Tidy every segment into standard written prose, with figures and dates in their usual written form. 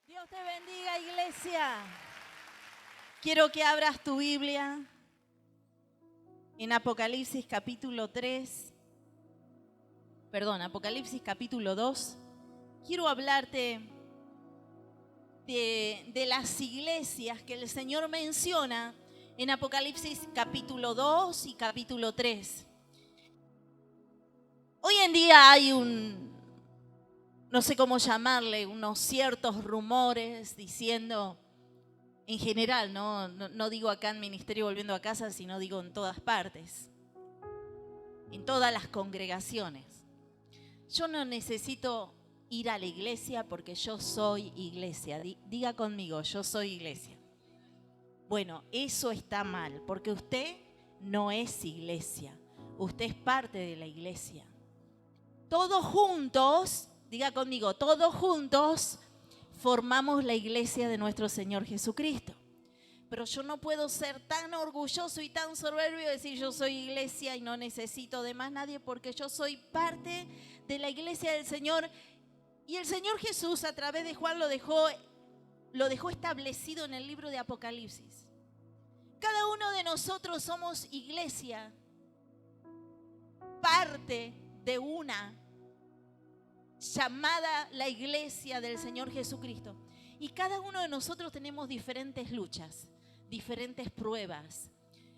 Dios te bendiga, iglesia. Quiero que abras tu Biblia en Apocalipsis capítulo 2. Quiero hablarte de las iglesias que el Señor menciona en Apocalipsis capítulo 2 y capítulo 3. Hoy en día hay no sé cómo llamarle, unos ciertos rumores diciendo, en general, no digo acá en Ministerio Volviendo a Casa, sino digo en todas partes, en todas las congregaciones. Yo no necesito ir a la iglesia porque yo soy iglesia. Diga conmigo, yo soy iglesia. Bueno, eso está mal, porque usted no es iglesia, usted es parte de la iglesia. Todos juntos, diga conmigo, todos juntos formamos la iglesia de nuestro Señor Jesucristo. Pero yo no puedo ser tan orgulloso y tan soberbio de decir yo soy iglesia y no necesito de más nadie, porque yo soy parte de la iglesia del Señor. Y el Señor Jesús a través de Juan lo dejó establecido en el libro de Apocalipsis. Cada uno de nosotros somos iglesia, parte de una llamada la iglesia del Señor Jesucristo. Y cada uno de nosotros tenemos diferentes luchas, diferentes pruebas.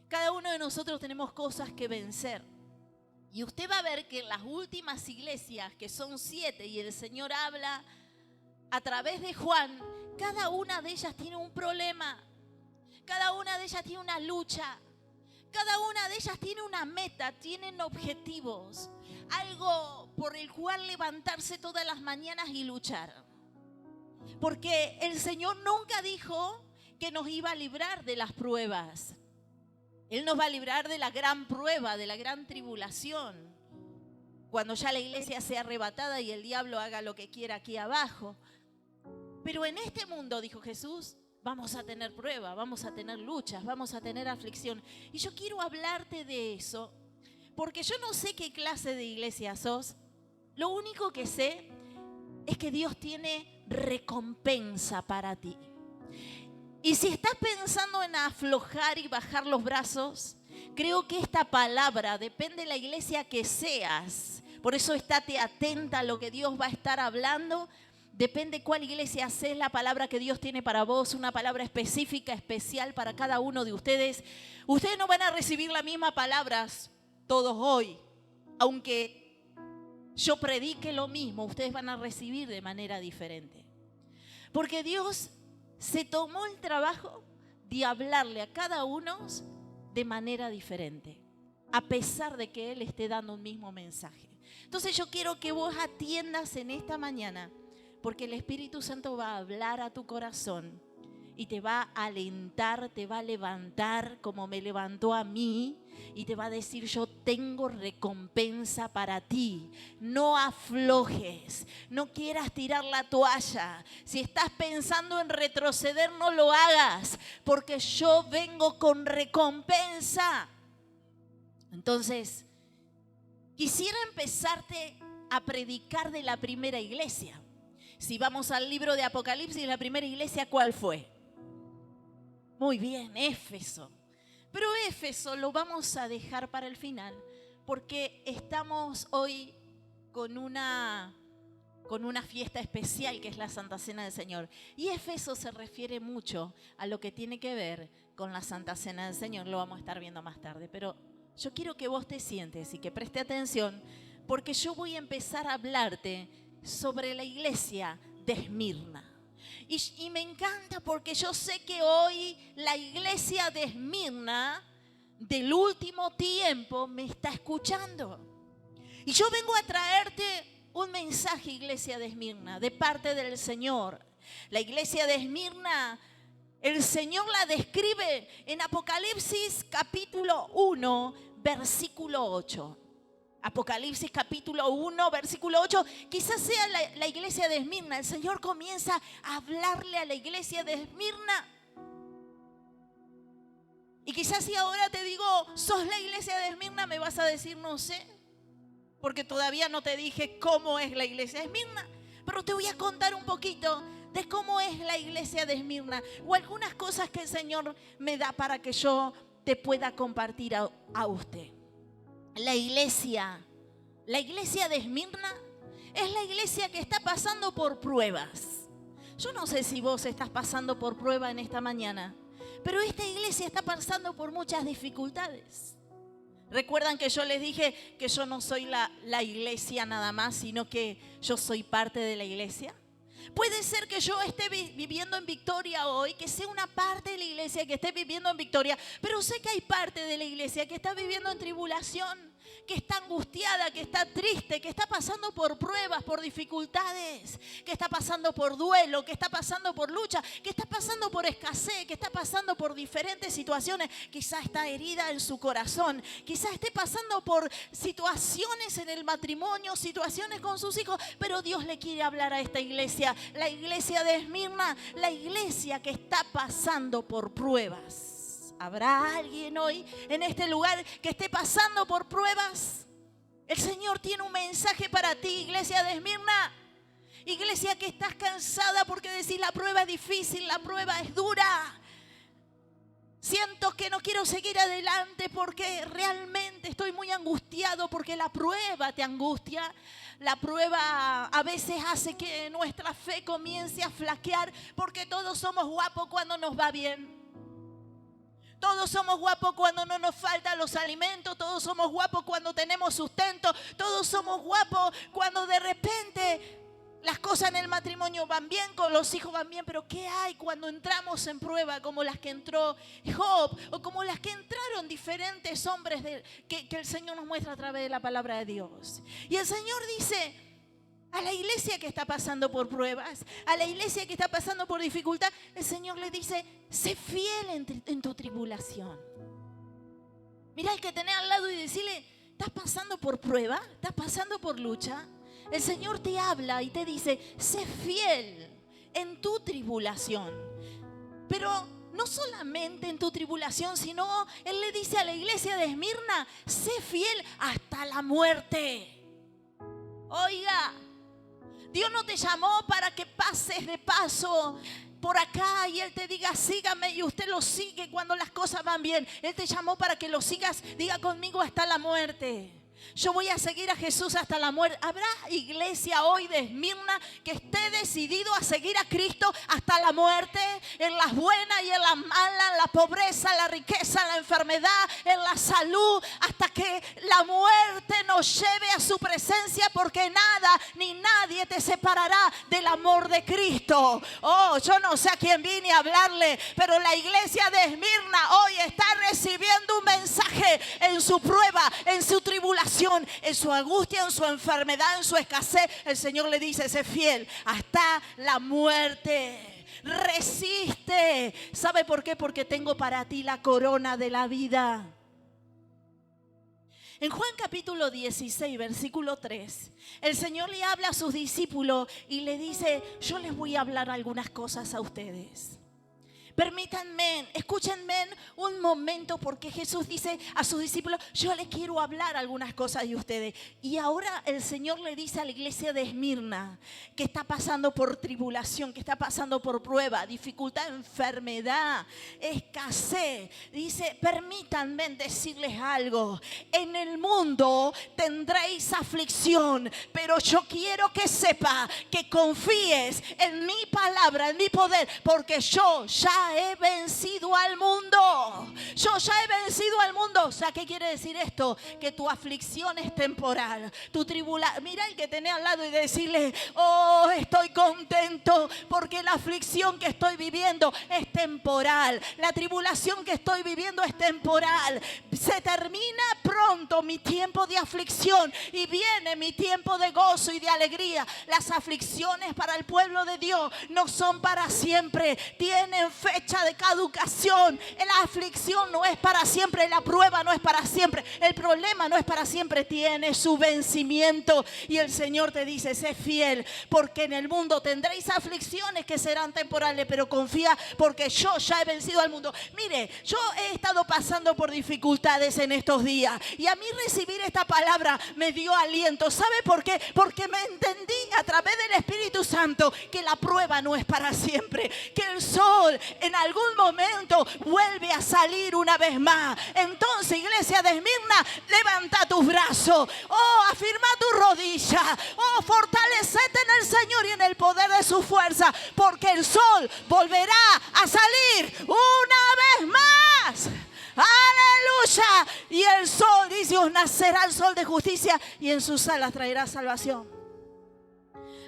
Cada uno de nosotros tenemos cosas que vencer. Y usted va a ver que en las últimas iglesias, que son 7, y el Señor habla a través de Juan, cada una de ellas tiene un problema, cada una de ellas tiene una lucha, cada una de ellas tiene una meta, tienen objetivos, algo por el cual levantarse todas las mañanas y luchar. Porque el Señor nunca dijo que nos iba a librar de las pruebas. Él nos va a librar de la gran prueba, de la gran tribulación. Cuando ya la iglesia sea arrebatada y el diablo haga lo que quiera aquí abajo. Pero en este mundo, dijo Jesús, vamos a tener prueba, vamos a tener luchas, vamos a tener aflicción. Y yo quiero hablarte de eso, porque yo no sé qué clase de iglesia sos. Lo único que sé es que Dios tiene recompensa para ti. Y si estás pensando en aflojar y bajar los brazos, creo que esta palabra, depende de la iglesia que seas, por eso estate atenta a lo que Dios va a estar hablando. Depende cuál iglesia seas, la palabra que Dios tiene para vos, una palabra específica, especial para cada uno de ustedes. Ustedes no van a recibir las mismas palabras todos hoy, aunque yo predique lo mismo, ustedes van a recibir de manera diferente. Porque Dios se tomó el trabajo de hablarle a cada uno de manera diferente, a pesar de que Él esté dando un mismo mensaje. Entonces yo quiero que vos atiendas en esta mañana, porque el Espíritu Santo va a hablar a tu corazón y te va a alentar, te va a levantar como me levantó a mí y te va a decir: yo tengo recompensa para ti. No aflojes, no quieras tirar la toalla. Si estás pensando en retroceder, no lo hagas, porque yo vengo con recompensa. Entonces, quisiera empezarte a predicar de la primera iglesia. Si vamos al libro de Apocalipsis, la primera iglesia, ¿cuál fue? Muy bien, Éfeso. Pero Éfeso lo vamos a dejar para el final, porque estamos hoy con una fiesta especial que es la Santa Cena del Señor. Y Éfeso se refiere mucho a lo que tiene que ver con la Santa Cena del Señor. Lo vamos a estar viendo más tarde, pero yo quiero que vos te sientes y que preste atención, porque yo voy a empezar a hablarte sobre la iglesia de Esmirna. Y me encanta porque yo sé que hoy la iglesia de Esmirna del último tiempo me está escuchando. Y yo vengo a traerte un mensaje, iglesia de Esmirna, de parte del Señor. La iglesia de Esmirna, el Señor la describe en Apocalipsis capítulo 1, versículo 8. Apocalipsis capítulo 1, versículo 8, quizás sea la iglesia de Esmirna. El Señor comienza a hablarle a la iglesia de Esmirna. Y quizás si ahora te digo, sos la iglesia de Esmirna, me vas a decir, no sé, porque todavía no te dije cómo es la iglesia de Esmirna. Pero te voy a contar un poquito de cómo es la iglesia de Esmirna o algunas cosas que el Señor me da para que yo te pueda compartir a usted. La iglesia de Esmirna es la iglesia que está pasando por pruebas. Yo no sé si vos estás pasando por prueba en esta mañana, pero esta iglesia está pasando por muchas dificultades. ¿Recuerdan que yo les dije que yo no soy la iglesia nada más, sino que yo soy parte de la iglesia? Puede ser que yo esté viviendo en victoria hoy, que sea una parte de la iglesia que esté viviendo en victoria, pero sé que hay parte de la iglesia que está viviendo en tribulación, que está angustiada, que está triste, que está pasando por pruebas, por dificultades, que está pasando por duelo, que está pasando por lucha, que está pasando por escasez, que está pasando por diferentes situaciones. Quizás está herida en su corazón, quizás esté pasando por situaciones en el matrimonio, situaciones con sus hijos, pero Dios le quiere hablar a esta iglesia, la iglesia de Esmirna, la iglesia que está pasando por pruebas. ¿Habrá alguien hoy en este lugar que esté pasando por pruebas? El Señor tiene un mensaje para ti, iglesia de Esmirna. Iglesia que estás cansada porque decís la prueba es difícil, la prueba es dura. Siento que no quiero seguir adelante porque realmente estoy muy angustiado porque la prueba te angustia. La prueba a veces hace que nuestra fe comience a flaquear porque todos somos guapos cuando nos va bien. Todos somos guapos cuando no nos faltan los alimentos, todos somos guapos cuando tenemos sustento, todos somos guapos cuando de repente las cosas en el matrimonio van bien, con los hijos van bien, pero ¿qué hay cuando entramos en prueba como las que entró Job o como las que entraron diferentes hombres que el Señor nos muestra a través de la palabra de Dios? Y el Señor dice a la iglesia que está pasando por pruebas, a la iglesia que está pasando por dificultad, el Señor le dice, sé fiel en tu tribulación. Mira al que tenés al lado y decirle, ¿estás pasando por prueba? ¿Estás pasando por lucha? El Señor te habla y te dice, sé fiel en tu tribulación. Pero no solamente en tu tribulación, sino Él le dice a la iglesia de Esmirna, sé fiel hasta la muerte. Oiga, Dios no te llamó para que pases de paso por acá y Él te diga sígame y usted lo sigue cuando las cosas van bien. Él te llamó para que lo sigas, diga conmigo hasta la muerte. Yo voy a seguir a Jesús hasta la muerte. ¿Habrá iglesia hoy de Esmirna que esté decidido a seguir a Cristo hasta la muerte? En las buenas y en las malas, en la pobreza, en la riqueza, en la enfermedad, en la salud, hasta que la muerte nos lleve a su presencia, porque nada ni nadie te separará del amor de Cristo. Oh, yo no sé a quién vine a hablarle, pero la iglesia de Esmirna hoy está recibiendo un mensaje en su prueba, en su tribulación, en su angustia, en su enfermedad, en su escasez. El Señor le dice, sé fiel hasta la muerte. Resiste. ¿Sabe por qué? Porque tengo para ti la corona de la vida. En Juan capítulo 16, versículo 3, el Señor le habla a sus discípulos y le dice, yo les voy a hablar algunas cosas a ustedes. Permítanme, escúchenme un momento, porque Jesús dice a sus discípulos, yo les quiero hablar algunas cosas de ustedes. Y ahora el Señor le dice a la iglesia de Esmirna, que está pasando por tribulación, que está pasando por prueba, dificultad, enfermedad, escasez. Dice, permítanme decirles algo. En el mundo tendréis aflicción, pero yo quiero que sepa, que confíes en mi palabra, en mi poder, porque yo ya he vencido al mundo. Yo ya he vencido al mundo. O sea, ¿qué quiere decir esto? Que tu aflicción es temporal. Tu tribulación. Mira el que tenés al lado y decirle, oh, estoy contento porque la aflicción que estoy viviendo es temporal. La tribulación que estoy viviendo es temporal. Se termina pronto mi tiempo de aflicción y viene mi tiempo de gozo y de alegría. Las aflicciones para el pueblo de Dios no son para siempre. Tienen fecha de caducación. La aflicción no es para siempre, la prueba no es para siempre, el problema no es para siempre, tiene su vencimiento. Y el Señor te dice, sé fiel, porque en el mundo tendréis aflicciones que serán temporales, pero confía porque yo ya he vencido al mundo. Mire, yo he estado pasando por dificultades en estos días, Y a mí recibir esta palabra me dio aliento. ¿Sabe por qué? Porque me entendí a través del Espíritu Santo que la prueba no es para siempre, que el sol en algún momento vuelve a salir una vez más. Entonces, iglesia de Esmirna, levanta tus brazos, afirma tu rodilla, fortalecete en el Señor y en el poder de su fuerza, porque el sol volverá a salir una vez más. Aleluya. Y el sol, dice, os nacerá el sol de justicia y en sus alas traerá salvación.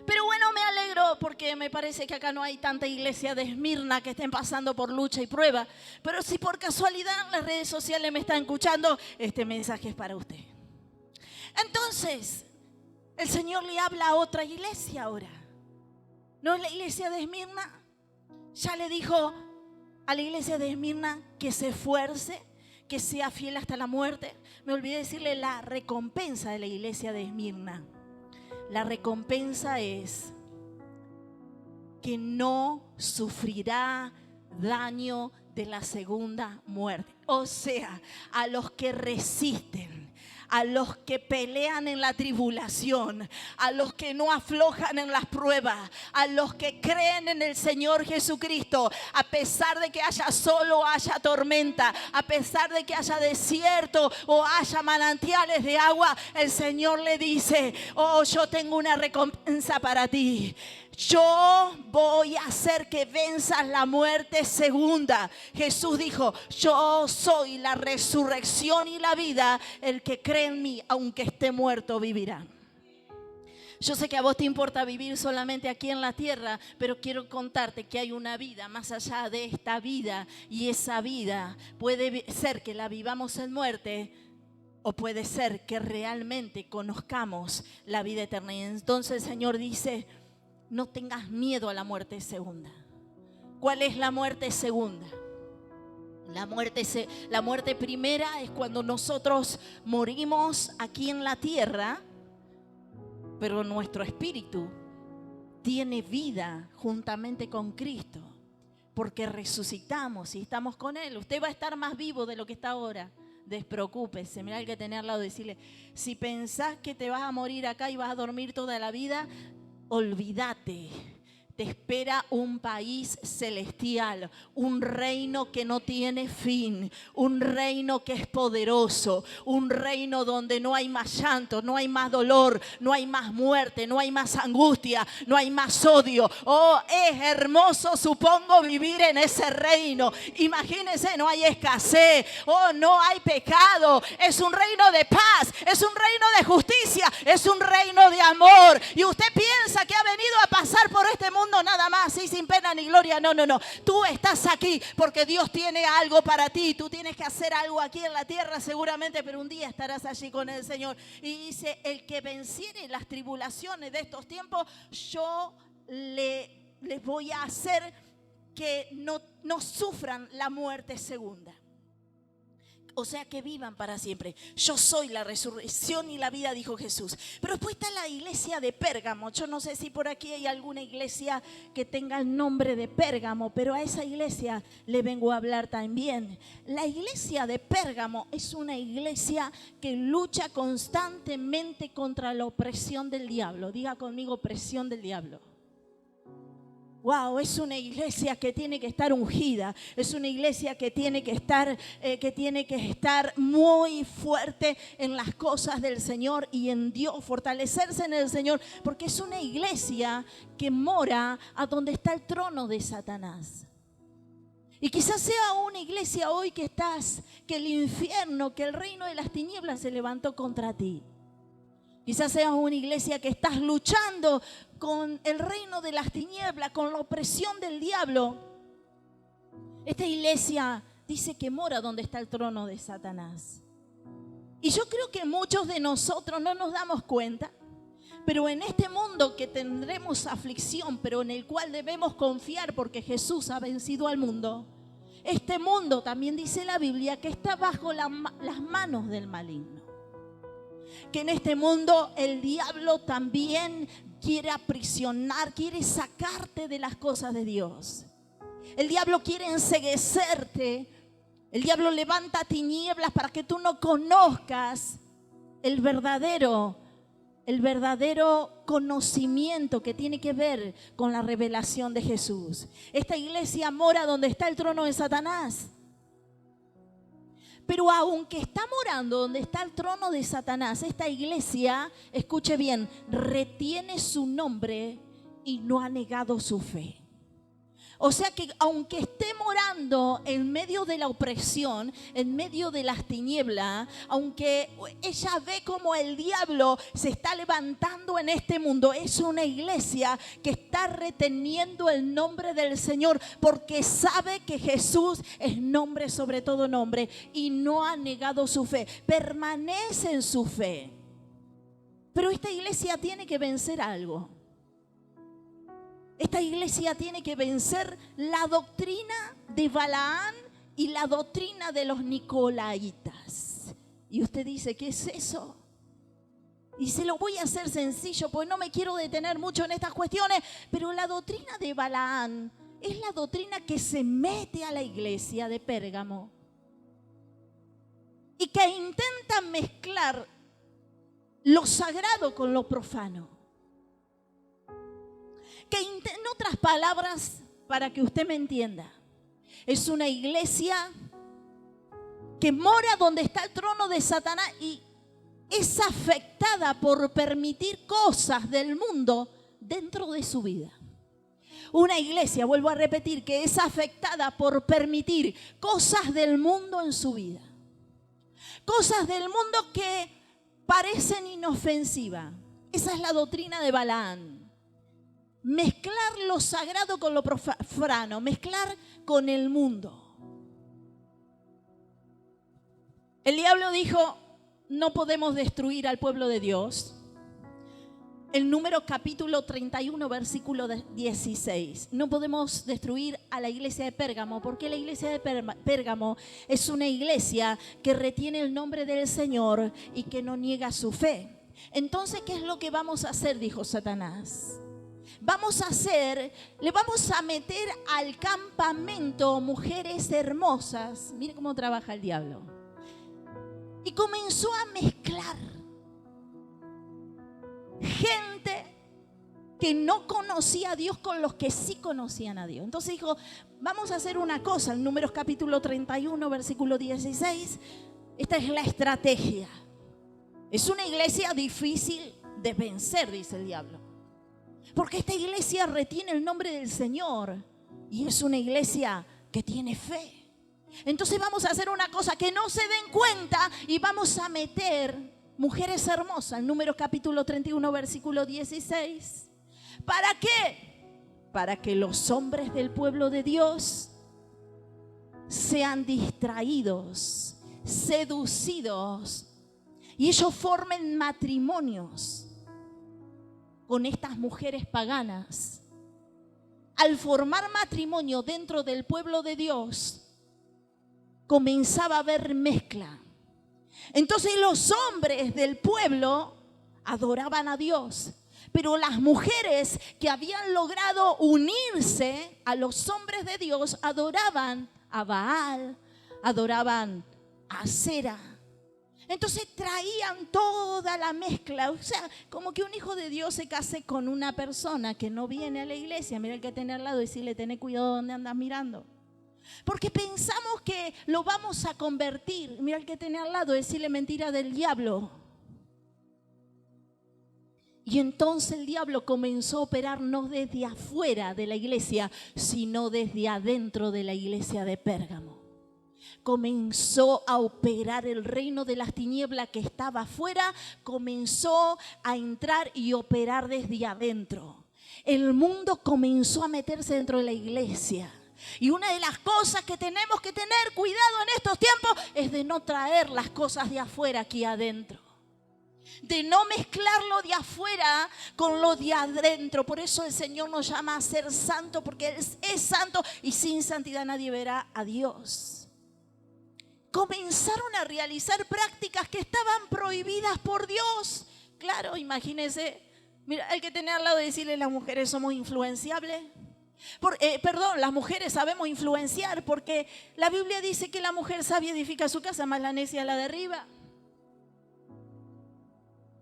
Pero bueno, me alegro porque me parece que acá no hay tanta iglesia de Esmirna que estén pasando por lucha y prueba. Pero si por casualidad en las redes sociales me están escuchando, este mensaje es para usted. Entonces, el Señor le habla a otra iglesia ahora. ¿No es la iglesia de Esmirna? Ya le dijo a la iglesia de Esmirna que se esfuerce, que sea fiel hasta la muerte. Me olvidé decirle la recompensa de la iglesia de Esmirna. La recompensa es que no sufrirá daño de la segunda muerte. O sea, a los que resisten, a los que pelean en la tribulación, a los que no aflojan en las pruebas, a los que creen en el Señor Jesucristo, a pesar de que haya sol o haya tormenta, a pesar de que haya desierto o haya manantiales de agua, el Señor le dice, yo tengo una recompensa para ti. Yo voy a hacer que venzas la muerte segunda. Jesús dijo, yo soy la resurrección y la vida. El que cree en mí, aunque esté muerto, vivirá. Yo sé que a vos te importa vivir solamente aquí en la tierra, pero quiero contarte que hay una vida más allá de esta vida. Y esa vida puede ser que la vivamos en muerte, o puede ser que realmente conozcamos la vida eterna. Y entonces el Señor dice, no tengas miedo a la muerte segunda. ¿Cuál es la muerte segunda? La muerte primera es cuando nosotros morimos aquí en la tierra, pero nuestro espíritu tiene vida juntamente con Cristo, porque resucitamos y estamos con Él. Usted va a estar más vivo de lo que está ahora. Despreocúpese, mira al que tenés al lado, decirle, si pensás que te vas a morir acá y vas a dormir toda la vida, olvídate. Te espera un país celestial, un reino que no tiene fin, un reino que es poderoso, un reino donde no hay más llanto, no hay más dolor, no hay más muerte, no hay más angustia, no hay más odio. Es hermoso, supongo, vivir en ese reino. Imagínense, no hay escasez, no hay pecado. Es un reino de paz, es un reino de justicia, es un reino de amor. Y usted piensa que ha venido a pasar por este mundo nada más, ¿sí? Sin pena ni gloria. No. Tú estás aquí porque Dios tiene algo para ti. Tú tienes que hacer algo aquí en la tierra seguramente, pero un día estarás allí con el Señor. Y dice, el que venciere las tribulaciones de estos tiempos, yo les voy a hacer que no sufran la muerte segunda. O sea, que vivan para siempre. Yo soy la resurrección y la vida, dijo Jesús. Pero después está la iglesia de Pérgamo. Yo no sé si por aquí hay alguna iglesia que tenga el nombre de Pérgamo, pero a esa iglesia le vengo a hablar también. La iglesia de Pérgamo es una iglesia que lucha constantemente contra la opresión del diablo. Diga conmigo, opresión del diablo. Wow, es una iglesia que tiene que estar ungida, es una iglesia que tiene que estar muy fuerte en las cosas del Señor y en Dios, fortalecerse en el Señor, porque es una iglesia que mora a donde está el trono de Satanás. Y quizás sea una iglesia hoy que el infierno, que el reino de las tinieblas se levantó contra ti. Quizás seas una iglesia que estás luchando con el reino de las tinieblas, con la opresión del diablo. Esta iglesia dice que mora donde está el trono de Satanás. Y yo creo que muchos de nosotros no nos damos cuenta, pero en este mundo que tendremos aflicción, pero en el cual debemos confiar porque Jesús ha vencido al mundo. Este mundo, también dice la Biblia, que está bajo las manos del maligno. Que en este mundo el diablo también quiere aprisionar, quiere sacarte de las cosas de Dios. El diablo quiere enceguecerte El diablo levanta tinieblas para que tú no conozcas el verdadero conocimiento que tiene que ver con la revelación de Jesús. Esta iglesia mora donde está el trono de Satanás. Pero aunque está morando donde está el trono de Satanás, esta iglesia, escuche bien, retiene su nombre y no ha negado su fe. O sea que aunque esté morando en medio de la opresión, en medio de las tinieblas, aunque ella ve como el diablo se está levantando en este mundo, es una iglesia que está reteniendo el nombre del Señor porque sabe que Jesús es nombre sobre todo nombre y no ha negado su fe, permanece en su fe. Pero esta iglesia tiene que vencer algo. Esta iglesia tiene que vencer la doctrina de Balaam y la doctrina de los Nicolaitas. Y usted dice, ¿qué es eso? Y se lo voy a hacer sencillo, porque no me quiero detener mucho en estas cuestiones, pero la doctrina de Balaam es la doctrina que se mete a la iglesia de Pérgamo y que intenta mezclar lo sagrado con lo profano. Que en otras palabras, para que usted me entienda, es una iglesia que mora donde está el trono de Satanás y es afectada por permitir cosas del mundo dentro de su vida. Una iglesia, vuelvo a repetir, que es afectada por permitir cosas del mundo en su vida. Cosas del mundo que parecen inofensivas. Esa es la doctrina de Balaam. Mezclar lo sagrado con lo profano, mezclar con el mundo. El diablo dijo, no podemos destruir al pueblo de Dios. El Números capítulo 31, versículo 16. No podemos destruir a la iglesia de Pérgamo, porque la iglesia de Pérgamo es una iglesia que retiene el nombre del Señor y que no niega su fe. Entonces, ¿qué es lo que vamos a hacer? Dijo Satanás. Le vamos a meter al campamento mujeres hermosas. Mire cómo trabaja el diablo. Y comenzó a mezclar gente que no conocía a Dios con los que sí conocían a Dios. Entonces dijo, vamos a hacer una cosa. En Números capítulo 31, versículo 16. Esta es la estrategia. Es una iglesia difícil de vencer, dice el diablo. Porque esta iglesia retiene el nombre del Señor y es una iglesia que tiene fe. Entonces vamos a hacer una cosa, que no se den cuenta, y vamos a meter mujeres hermosas. Números capítulo 31, versículo 16. ¿Para qué? Para que los hombres del pueblo de Dios sean distraídos, seducidos, y ellos formen matrimonios con estas mujeres paganas. Al formar matrimonio dentro del pueblo de Dios, comenzaba a haber mezcla. Entonces los hombres del pueblo adoraban a Dios, pero las mujeres que habían logrado unirse a los hombres de Dios adoraban a Baal, adoraban a Asera. Entonces traían toda la mezcla. O sea, como que un hijo de Dios se case con una persona que no viene a la iglesia. Mira el que tiene al lado y decirle, tené cuidado donde andas mirando. Porque pensamos que lo vamos a convertir. Mira el que tiene al lado, decirle mentira del diablo. Y entonces el diablo comenzó a operar no desde afuera de la iglesia, sino desde adentro de la iglesia de Pérgamo. Comenzó a operar el reino de las tinieblas que estaba afuera, comenzó a entrar y operar desde adentro. El mundo comenzó a meterse dentro de la iglesia. Y una de las cosas que tenemos que tener cuidado en estos tiempos es de no traer las cosas de afuera aquí adentro. De no mezclarlo de afuera con lo de adentro. Por eso el Señor nos llama a ser santo, porque Él es santo y sin santidad nadie verá a Dios. Comenzaron a realizar prácticas que estaban prohibidas por Dios. Claro, imagínense, mira, el que tenía al lado de decirle, las mujeres somos influenciables. Las mujeres sabemos influenciar porque la Biblia dice que la mujer sabia edifica su casa, más la necia la derriba.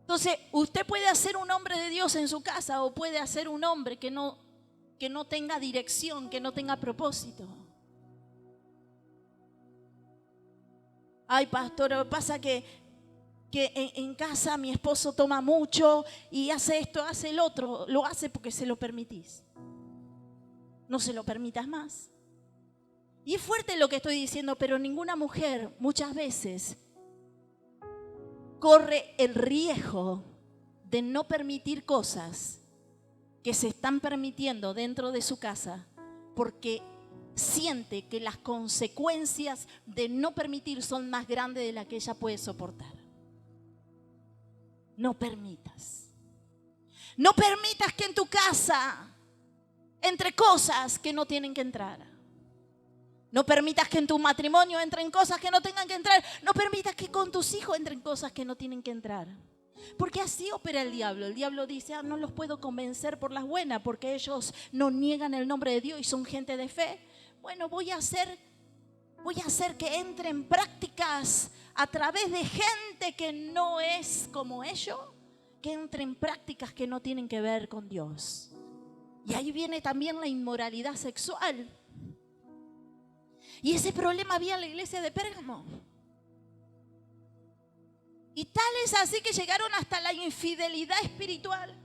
Entonces, usted puede hacer un hombre de Dios en su casa o puede hacer un hombre que no tenga dirección, que no tenga propósito. Ay, pastor, pasa que en casa mi esposo toma mucho y hace esto, hace el otro. Lo hace porque se lo permitís. No se lo permitas más. Y es fuerte lo que estoy diciendo, pero ninguna mujer muchas veces corre el riesgo de no permitir cosas que se están permitiendo dentro de su casa porque siente que las consecuencias de no permitir son más grandes de las que ella puede soportar. No permitas. No permitas que en tu casa entre cosas que no tienen que entrar. No permitas que en tu matrimonio entren cosas que no tengan que entrar. No permitas que con tus hijos entren cosas que no tienen que entrar. Porque así opera el diablo. El diablo dice, no los puedo convencer por las buenas porque ellos no niegan el nombre de Dios y son gente de fe. Bueno, voy a hacer que entren prácticas a través de gente que no es como ellos, que entren prácticas que no tienen que ver con Dios. Y ahí viene también la inmoralidad sexual. Y ese problema había en la iglesia de Pérgamo. Y tal es así que llegaron hasta la infidelidad espiritual.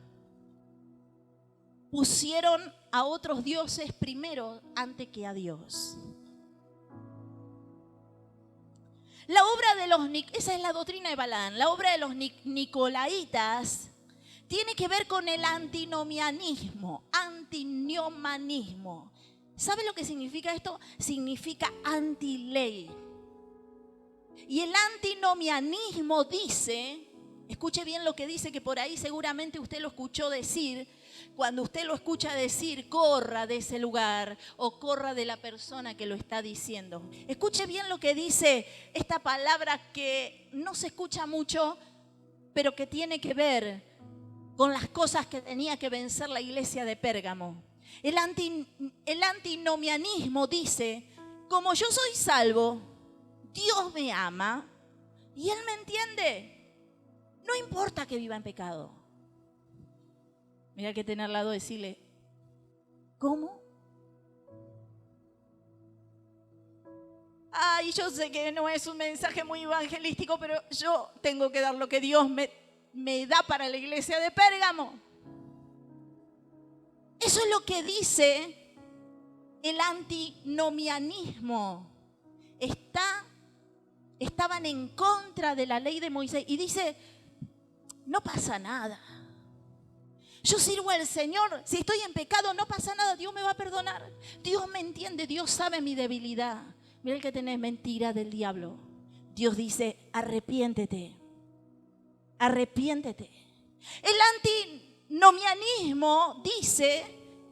Pusieron a otros dioses primero antes que a Dios. La obra de esa es la doctrina de Balaam, la obra de los nicolaitas tiene que ver con el antinomianismo. ¿Sabe lo que significa esto? Significa antiley. Y el antinomianismo dice, escuche bien lo que dice, que por ahí seguramente usted lo escuchó decir. Cuando usted lo escucha decir, corra de ese lugar o corra de la persona que lo está diciendo. Escuche bien lo que dice esta palabra que no se escucha mucho, pero que tiene que ver con las cosas que tenía que vencer la iglesia de Pérgamo. El antinomianismo dice, como yo soy salvo, Dios me ama y Él me entiende. No importa que viva en pecado. Mira que tener al lado decirle, ¿cómo? Ay, yo sé que no es un mensaje muy evangelístico, pero yo tengo que dar lo que Dios me da para la iglesia de Pérgamo. Eso es lo que dice el antinomianismo. Estaban en contra de la ley de Moisés y dice, no pasa nada. Yo sirvo al Señor, si estoy en pecado no pasa nada, Dios me va a perdonar. Dios me entiende, Dios sabe mi debilidad. Mira el que tenés mentira del diablo. Dios dice, arrepiéntete. Arrepiéntete. El antinomianismo dice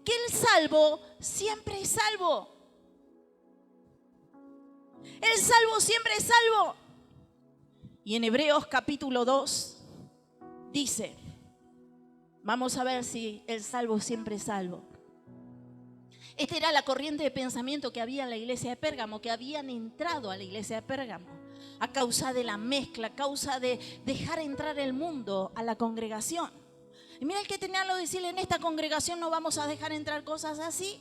que el salvo siempre es salvo. El salvo siempre es salvo. Y en Hebreos capítulo 2 dice, vamos a ver si el salvo siempre es salvo. Esta era la corriente de pensamiento que había en la iglesia de Pérgamo, que habían entrado a la iglesia de Pérgamo a causa de la mezcla, a causa de dejar entrar el mundo a la congregación. Y mira el que tenía algo que decirle, en esta congregación no vamos a dejar entrar cosas así.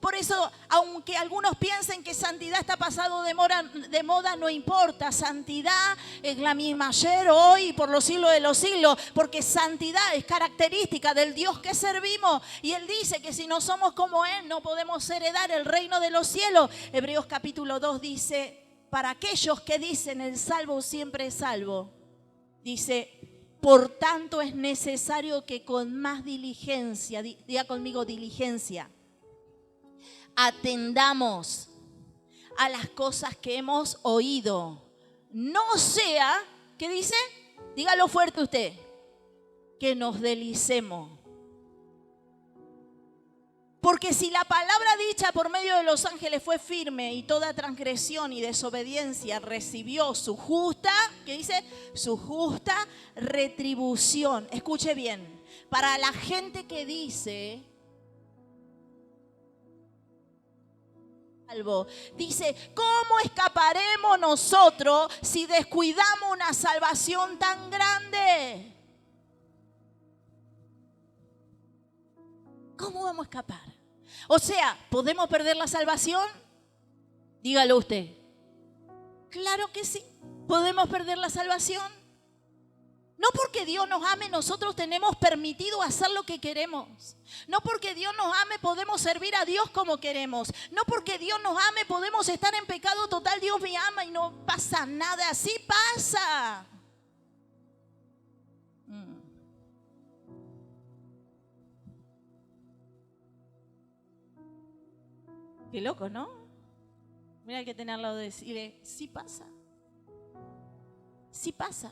Por eso, aunque algunos piensen que santidad está pasado de moda, no importa. Santidad es la misma ayer, hoy y por los siglos de los siglos. Porque santidad es característica del Dios que servimos. Y Él dice que si no somos como Él, no podemos heredar el reino de los cielos. Hebreos capítulo 2 dice, para aquellos que dicen el salvo siempre es salvo, dice, por tanto es necesario que con más diligencia, diga conmigo diligencia, atendamos a las cosas que hemos oído. No sea, ¿qué dice? Dígalo fuerte usted, que nos deslicemos. Porque si la palabra dicha por medio de los ángeles fue firme y toda transgresión y desobediencia recibió su justa, ¿qué dice? Su justa retribución. Escuche bien, para la gente que dice salvo. Dice, ¿cómo escaparemos nosotros si descuidamos una salvación tan grande? ¿Cómo vamos a escapar? O sea, ¿podemos perder la salvación? Dígalo usted. Claro que sí. ¿Podemos perder la salvación? No porque Dios nos ame, nosotros tenemos permitido hacer lo que queremos. No porque Dios nos ame, podemos servir a Dios como queremos. No porque Dios nos ame, podemos estar en pecado total. Dios me ama y no pasa nada. Así pasa. Qué loco, ¿no? Mira, hay que tener al lado de decirle, sí pasa. Sí pasa.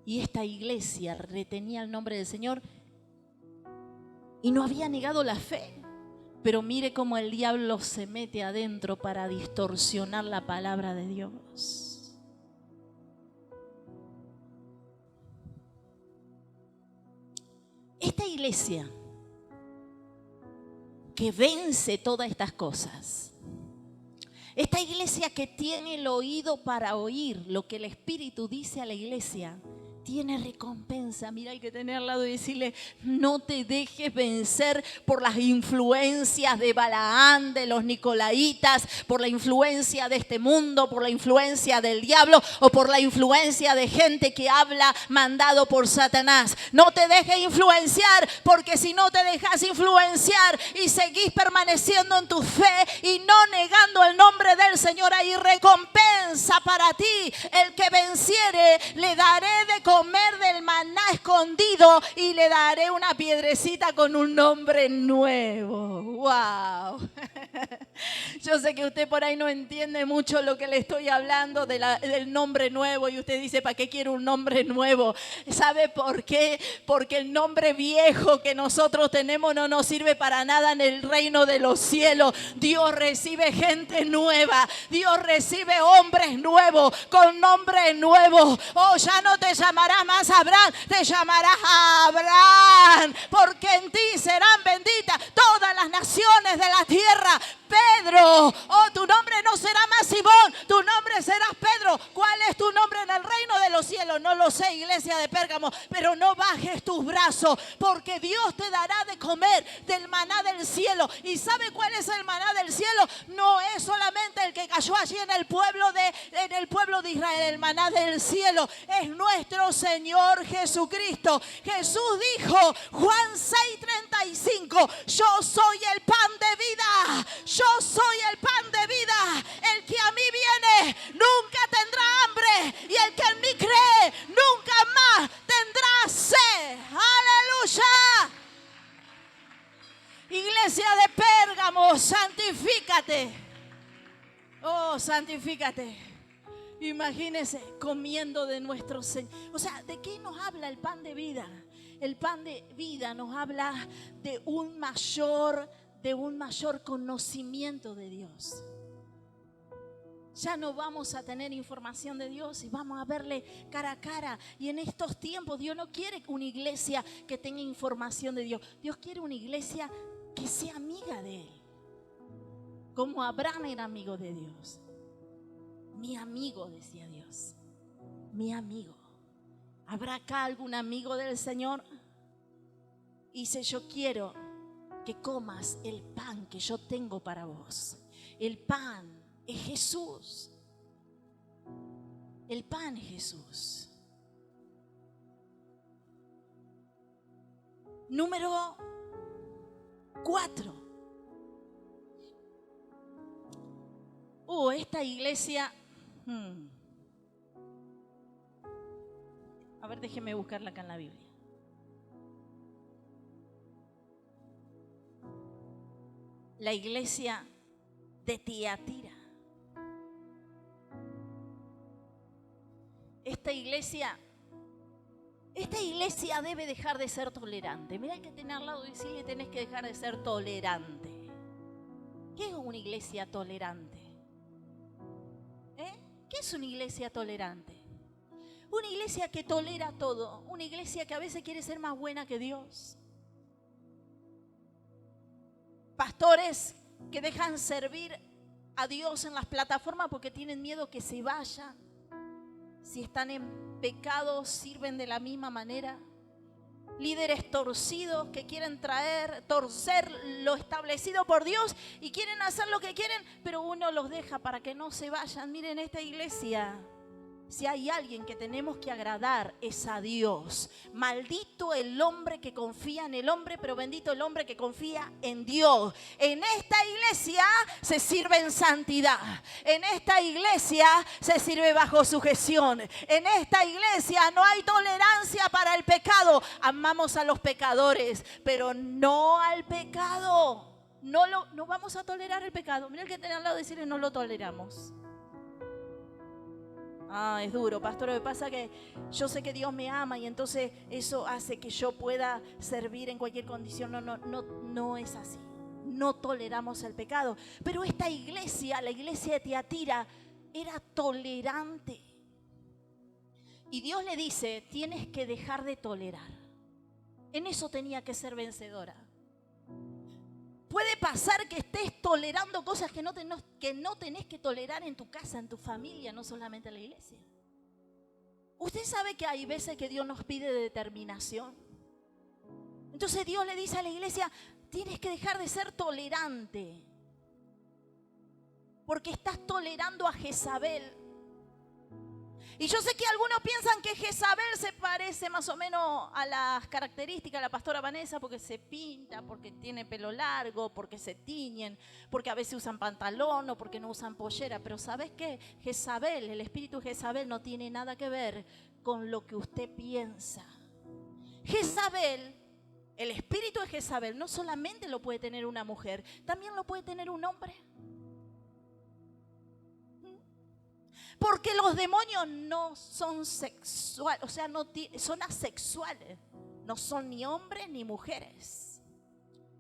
Y esta iglesia retenía el nombre del Señor y no había negado la fe. Pero mire cómo el diablo se mete adentro para distorsionar la palabra de Dios. Esta iglesia que vence todas estas cosas, esta iglesia que tiene el oído para oír lo que el Espíritu dice a la iglesia, tiene recompensa. Mira, hay que tener al lado y decirle, no te dejes vencer por las influencias de Balaán, de los Nicolaitas, por la influencia de este mundo, por la influencia del diablo o por la influencia de gente que habla mandado por Satanás. No te dejes influenciar, porque si no te dejas influenciar y seguís permaneciendo en tu fe y no negando el nombre del Señor, hay recompensa para ti. El que venciere, le daré de comer del maná escondido y le daré una piedrecita con un nombre nuevo. ¡Wow! Yo sé que usted por ahí no entiende mucho lo que le estoy hablando del nombre nuevo y usted dice, ¿para qué quiere un nombre nuevo? ¿Sabe por qué? Porque el nombre viejo que nosotros tenemos no nos sirve para nada en el reino de los cielos. Dios recibe gente nueva. Dios recibe hombres nuevos con nombres nuevos. Oh, ya no te llamarás más Abraham, te llamarás Abraham, porque en ti serán benditas todas las naciones de la tierra. Pedro, oh, tu nombre no será más Simón, tu nombre serás Pedro. ¿Cuál es tu nombre en el reino de los cielos? No lo sé, iglesia de Pérgamo, pero no bajes tus brazos, porque Dios te dará de comer del maná del cielo. ¿Y sabe cuál es el maná del cielo? No es solamente el que cayó allí en el pueblo de Israel. El maná del cielo es nuestro Señor Jesucristo. Jesús dijo, Juan 6:35, yo soy el pan de vida. Yo soy el pan de vida. El que a mí viene nunca tendrá hambre, y el que en mí cree nunca más tendrá sed. ¡Aleluya! Iglesia de Pérgamo, santifícate. Oh, santifícate. Imagínese comiendo de nuestro Señor. O sea, ¿de qué nos habla el pan de vida? El pan de vida nos habla de un mayor conocimiento de Dios. Ya no vamos a tener información de Dios y vamos a verle cara a cara. Y en estos tiempos Dios no quiere una iglesia que tenga información de Dios. Dios quiere una iglesia que sea amiga de Él. Como Abraham era amigo de Dios. Mi amigo, decía Dios. Mi amigo. ¿Habrá acá algún amigo del Señor? Y dice, yo quiero que comas el pan que yo tengo para vos. El pan es Jesús. El pan es Jesús. Número 4. Esta iglesia. A ver, déjeme buscarla acá en la Biblia. La iglesia de Tiatira. Esta iglesia debe dejar de ser tolerante. Mira, hay que tener al lado y decirle, tenés que dejar de ser tolerante. ¿Qué es una iglesia tolerante? ¿Qué es una iglesia tolerante? Una iglesia que tolera todo. Una iglesia que a veces quiere ser más buena que Dios. Pastores que dejan servir a Dios en las plataformas porque tienen miedo que se vaya. Si están en pecado, sirven de la misma manera. Líderes torcidos que quieren torcer lo establecido por Dios y quieren hacer lo que quieren, pero uno los deja para que no se vayan. Miren, esta iglesia, si hay alguien que tenemos que agradar, es a Dios. Maldito el hombre que confía en el hombre, pero bendito el hombre que confía en Dios. En esta iglesia se sirve en santidad. En esta iglesia se sirve bajo sujeción. En esta iglesia no hay tolerancia para el pecado. Amamos a los pecadores, pero no al pecado. No vamos a tolerar el pecado. Mira el que tiene al lado, decirle: no lo toleramos. Es duro, pastor. Lo que pasa es que yo sé que Dios me ama y entonces eso hace que yo pueda servir en cualquier condición. No es así. No toleramos el pecado. Pero esta iglesia, la iglesia de Tiatira, era tolerante. Y Dios le dice: tienes que dejar de tolerar. En eso tenía que ser vencedora. Puede pasar que estés tolerando cosas que no tenés que tolerar en tu casa, en tu familia, no solamente en la iglesia. Usted sabe que hay veces que Dios nos pide determinación. Entonces Dios le dice a la iglesia: tienes que dejar de ser tolerante. Porque estás tolerando a Jezabel. Y yo sé que algunos piensan que Jezabel se parece más o menos a las características de la pastora Vanessa, porque se pinta, porque tiene pelo largo, porque se tiñen, porque a veces usan pantalón o porque no usan pollera. Pero ¿sabes qué? Jezabel, el espíritu de Jezabel no tiene nada que ver con lo que usted piensa. Jezabel, el espíritu de Jezabel no solamente lo puede tener una mujer, también lo puede tener un hombre. Porque los demonios no son sexuales, o sea, son asexuales. No son ni hombres ni mujeres.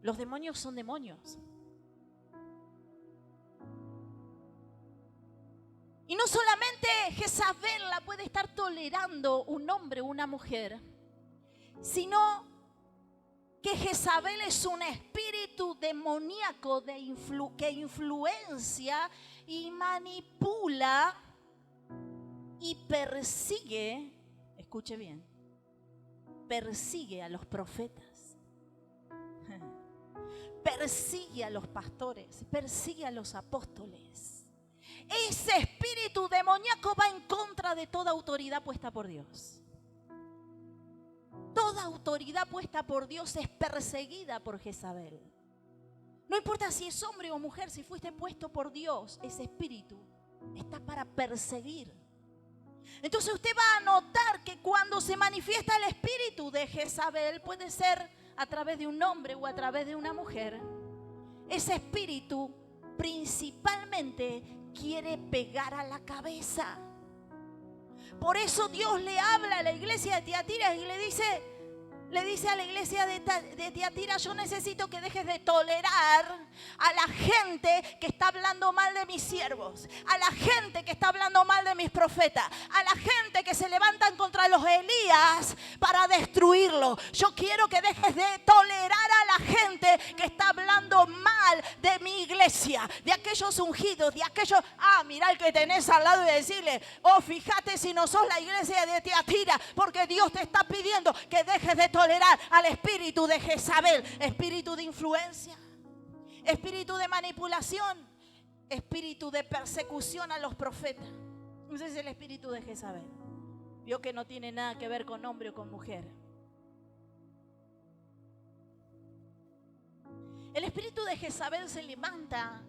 Los demonios son demonios. Y no solamente Jezabel la puede estar tolerando un hombre o una mujer, sino que Jezabel es un espíritu demoníaco que influencia y manipula y persigue, escuche bien, persigue a los profetas, persigue a los pastores, persigue a los apóstoles. Ese espíritu demoníaco va en contra de toda autoridad puesta por Dios. Toda autoridad puesta por Dios es perseguida por Jezabel. No importa si es hombre o mujer, si fuiste puesto por Dios, ese espíritu está para perseguir. Entonces usted va a notar que cuando se manifiesta el espíritu de Jezabel, puede ser a través de un hombre o a través de una mujer, ese espíritu principalmente quiere pegar a la cabeza. Por eso Dios le habla a la iglesia de Tiatira y le dice a la iglesia de Tiatira: yo necesito que dejes de tolerar a la gente que está hablando mal de mis siervos, a la gente que está hablando mal de mis profetas, a la gente que se levantan contra los Elías para destruirlo. Yo quiero que dejes de tolerar a la gente que está hablando mal de mi iglesia, de aquellos ungidos, de aquellos... Mirá el que tenés al lado y decirle: fíjate si no sos la iglesia de Tiatira, porque Dios te está pidiendo que dejes de tolerar al espíritu de Jezabel, espíritu de influencia, espíritu de manipulación, espíritu de persecución a los profetas. Ese es el espíritu de Jezabel. Vio que no tiene nada que ver con hombre o con mujer. El espíritu de Jezabel se levanta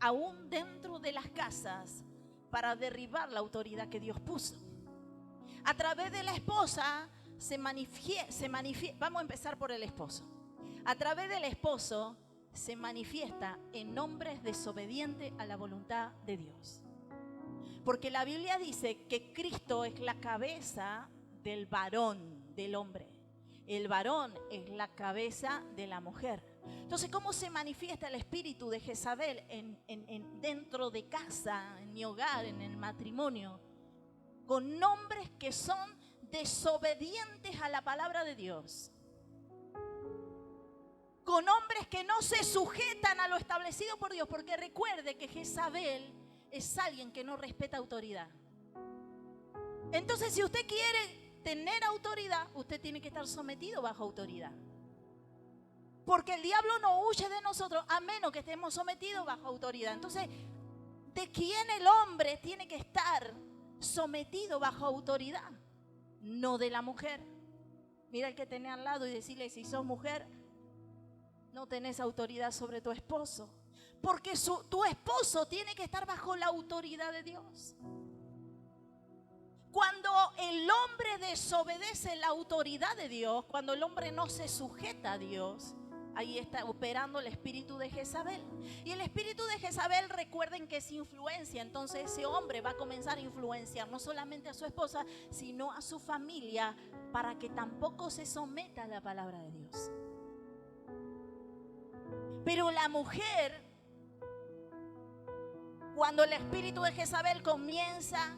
aún dentro de las casas para derribar la autoridad que Dios puso. A través de la esposa se manifiesta. Vamos a empezar por el esposo. A través del esposo se manifiesta en hombres desobedientes a la voluntad de Dios. Porque la Biblia dice que Cristo es la cabeza del varón, del hombre. El varón es la cabeza de la mujer. Entonces, ¿cómo se manifiesta el espíritu de Jezabel dentro de casa, en mi hogar, en el matrimonio? Con hombres que son desobedientes a la palabra de Dios. con hombres que no se sujetan a lo establecido por Dios, porque recuerde que Jezabel es alguien que no respeta autoridad. Entonces, si usted quiere tener autoridad, usted tiene que estar sometido bajo autoridad. Porque el diablo no huye de nosotros a menos que estemos sometidos bajo autoridad. Entonces, ¿de quién el hombre tiene que estar sometido bajo autoridad? No de la mujer. Mira el que tenés al lado y decirle, si sos mujer, no tenés autoridad sobre tu esposo. Porque tu esposo tiene que estar bajo la autoridad de Dios. Cuando el hombre desobedece la autoridad de Dios, cuando el hombre no se sujeta a Dios, ahí está operando el espíritu de Jezabel. Y el espíritu de Jezabel, recuerden que es influencia. Entonces ese hombre va a comenzar a influenciar no solamente a su esposa, sino a su familia, para que tampoco se someta a la palabra de Dios. Pero la mujer, cuando el espíritu de Jezabel comienza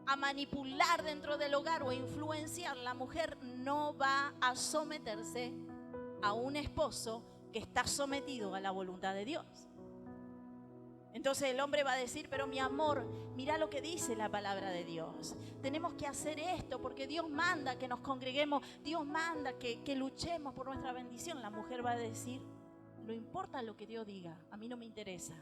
a manipular dentro del hogar o a influenciar, la mujer no va a someterse a un esposo que está sometido a la voluntad de Dios. Entonces el hombre va a decir, pero mi amor, mira lo que dice la palabra de Dios. Tenemos que hacer esto porque Dios manda que nos congreguemos, Dios manda que luchemos por nuestra bendición. La mujer va a decir, no importa lo que Dios diga, a mí no me interesa.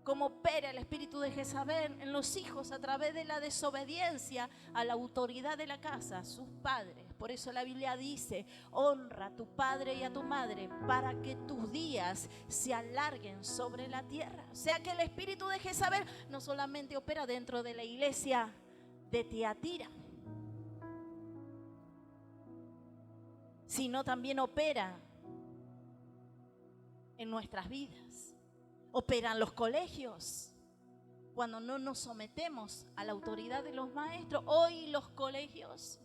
Cómo opera el espíritu de Jezabel en los hijos a través de la desobediencia a la autoridad de la casa, sus padres. Por eso la Biblia dice, honra a tu padre y a tu madre para que tus días se alarguen sobre la tierra. O sea que el espíritu de Jezabel no solamente opera dentro de la iglesia de Tiatira, sino también opera en nuestras vidas. Operan los colegios, cuando no nos sometemos a la autoridad de los maestros. Hoy los colegios,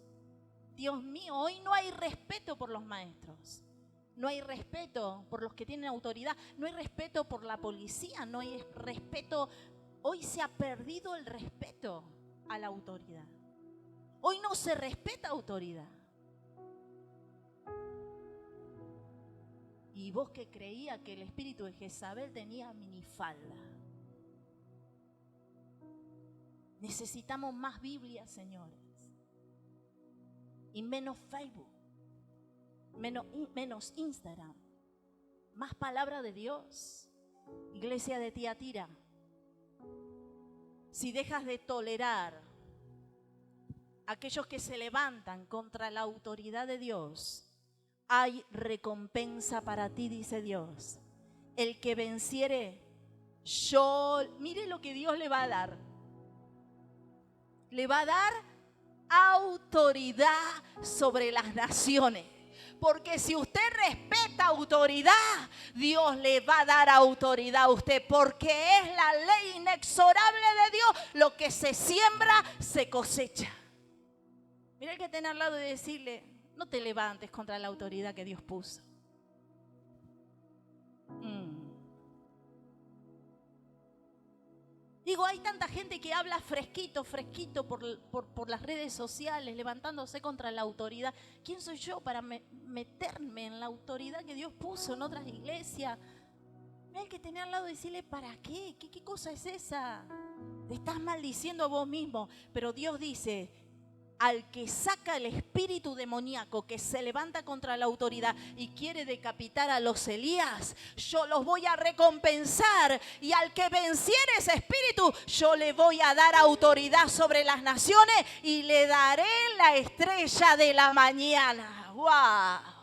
Dios mío, hoy no hay respeto por los maestros. No hay respeto por los que tienen autoridad. No hay respeto por la policía. No hay respeto. Hoy se ha perdido el respeto a la autoridad. Hoy no se respeta autoridad. Y vos que creías que el espíritu de Jezabel tenía minifalda. Necesitamos más Biblia, señores. Y menos Facebook. Menos Instagram. Más palabra de Dios. Iglesia de Tiatira. Si dejas de tolerar a aquellos que se levantan contra la autoridad de Dios, hay recompensa para ti, dice Dios. El que venciere, mire lo que Dios le va a dar. Le va a dar autoridad sobre las naciones. Porque si usted respeta autoridad, Dios le va a dar autoridad a usted. Porque es la ley inexorable de Dios. Lo que se siembra, se cosecha. Mira el que tiene al lado y decirle, no te levantes contra la autoridad que Dios puso. Digo, hay tanta gente que habla fresquito por las redes sociales, levantándose contra la autoridad. ¿Quién soy yo para meterme en la autoridad que Dios puso en otras iglesias? Mira el que tenía al lado y decirle, ¿para qué? ¿Qué cosa es esa? Te estás maldiciendo a vos mismo. Pero Dios dice, al que saca el espíritu demoníaco que se levanta contra la autoridad y quiere decapitar a los Elías, yo los voy a recompensar. Y al que venciere ese espíritu, yo le voy a dar autoridad sobre las naciones y le daré la estrella de la mañana. ¡Wow!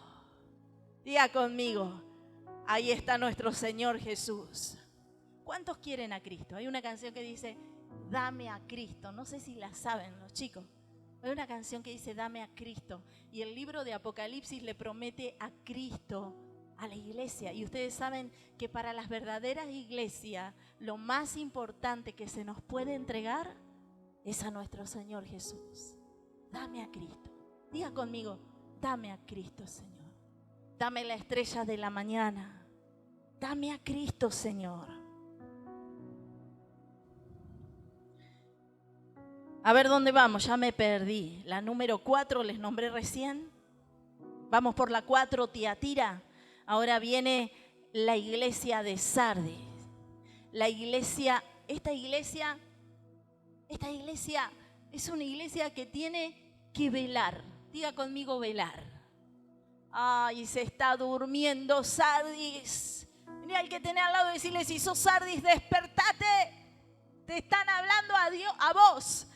Diga conmigo, ahí está nuestro Señor Jesús. ¿Cuántos quieren a Cristo? Hay una canción que dice, dame a Cristo. No sé si la saben los chicos. Hay una canción que dice, dame a Cristo. Y el libro de Apocalipsis le promete a Cristo a la iglesia. Y ustedes saben que para las verdaderas iglesias, lo más importante que se nos puede entregar es a nuestro Señor Jesús. Dame a Cristo. Diga conmigo, dame a Cristo, Señor. Dame la estrella de la mañana. Dame a Cristo, Señor. A ver dónde vamos, ya me perdí. La número 4 les nombré recién. Vamos por la 4, Tiatira. Ahora viene la iglesia de Sardis. Esta iglesia es una iglesia que tiene que velar. Diga conmigo, velar. Ay, se está durmiendo Sardis. Mira al que tenés al lado y decirle, si sos Sardis, despertate. Te están hablando a Dios, a vos.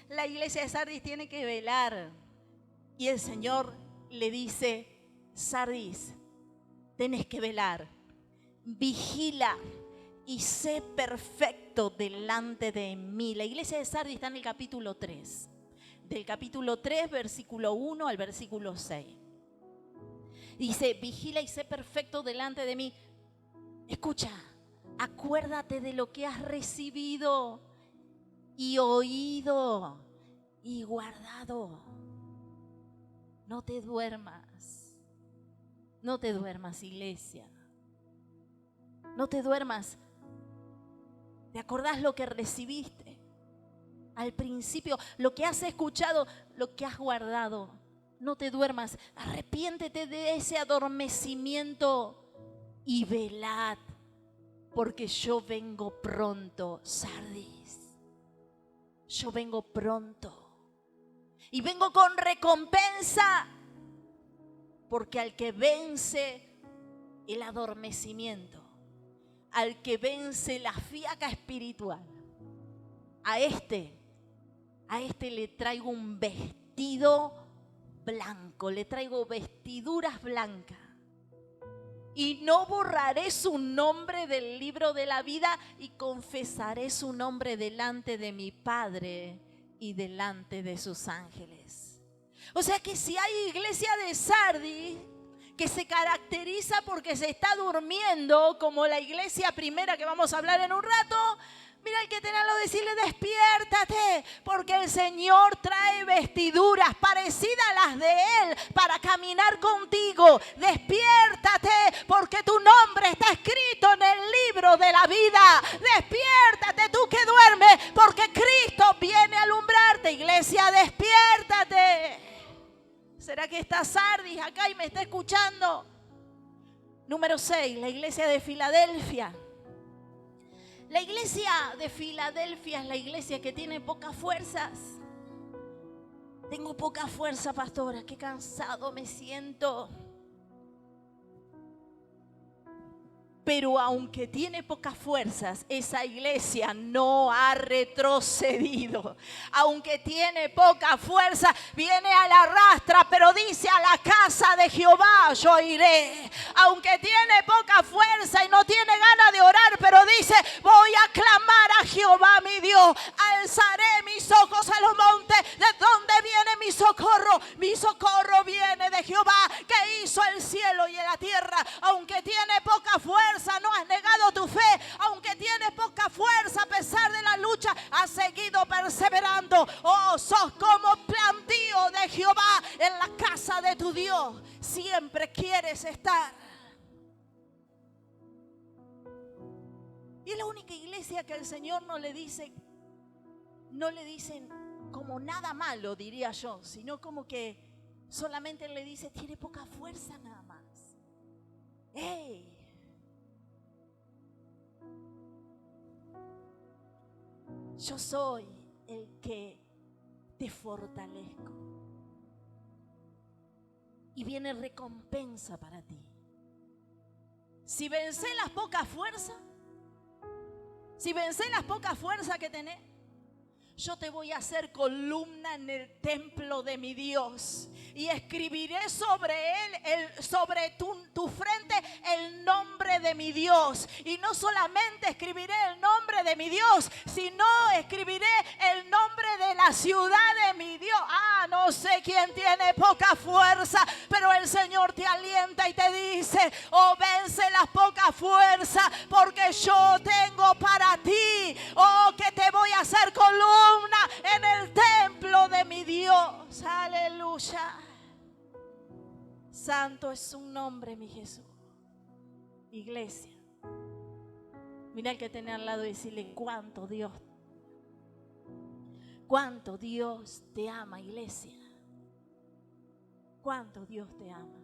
La iglesia de Sardis tiene que velar. Y el Señor le dice, Sardis, tenés que velar. Vigila y sé perfecto delante de mí. La iglesia de Sardis está en el capítulo 3. Del capítulo 3, versículo 1 al versículo 6. Dice, vigila y sé perfecto delante de mí. Escucha, acuérdate de lo que has recibido y oído y guardado. No te duermas. No te duermas, iglesia. No te duermas. ¿Te acordás lo que recibiste? Al principio, lo que has escuchado, lo que has guardado. No te duermas. Arrepiéntete de ese adormecimiento y velad, porque yo vengo pronto, Sardis. Yo vengo pronto. Y vengo con recompensa, porque al que vence el adormecimiento, al que vence la fiaca espiritual, a este le traigo un vestido blanco, le traigo vestiduras blancas. Y no borraré su nombre del libro de la vida y confesaré su nombre delante de mi Padre y delante de sus ángeles. O sea que si hay iglesia de Sardis que se caracteriza porque se está durmiendo, como la iglesia primera que vamos a hablar en un rato, mira al que tenés al lado, decirle, despiértate, porque el Señor trae vestiduras parecidas a las de Él para caminar contigo. Despiértate, porque tu nombre está escrito en el libro de la vida. Despiértate tú que duermes, porque Cristo viene a alumbrarte. Iglesia, despiértate. ¿Será que está Sardis acá y me está escuchando? Número 6, la iglesia de Filadelfia. La iglesia de Filadelfia es la iglesia que tiene pocas fuerzas. Tengo poca fuerza, pastora, qué cansado me siento. Pero aunque tiene pocas fuerzas, esa iglesia no ha retrocedido. Aunque tiene poca fuerza, viene a la rastra, pero dice, a la casa de Jehová yo iré. Aunque tiene poca fuerza y no tiene ganas de orar, pero dice, voy a clamar a Jehová mi Dios. Alzaré mis ojos a los montes. ¿De dónde viene mi socorro? Mi socorro viene de Jehová, que hizo el cielo y la tierra. Aunque tiene poca fuerza, no has negado tu fe. Aunque tienes poca fuerza, a pesar de la lucha, has seguido perseverando. Oh, sos como plantío de Jehová en la casa de tu Dios. Siempre quieres estar. Y es la única iglesia que el Señor no le dicen como nada malo, diría yo, sino como que solamente le dice, tiene poca fuerza nada más. ¡Ey! Yo soy el que te fortalezco. Y viene recompensa para ti. Si vencés las pocas fuerzas, que tenés, yo te voy a hacer columna en el templo de mi Dios. Y escribiré sobre él, sobre tu frente, el nombre de mi Dios. Y no solamente escribiré el nombre de mi Dios, sino escribiré el nombre de la ciudad de mi Dios. No sé quién tiene poca fuerza, pero el Señor te alienta y te dice, oh, vence las pocas fuerzas, porque yo tengo para ti, oh, que te voy a hacer columna en el templo de mi Dios. Aleluya. Santo es un nombre, mi Jesús. Iglesia, mira el que tiene al lado y decirle, ¿Cuánto Dios te ama, iglesia? ¿Cuánto Dios te ama?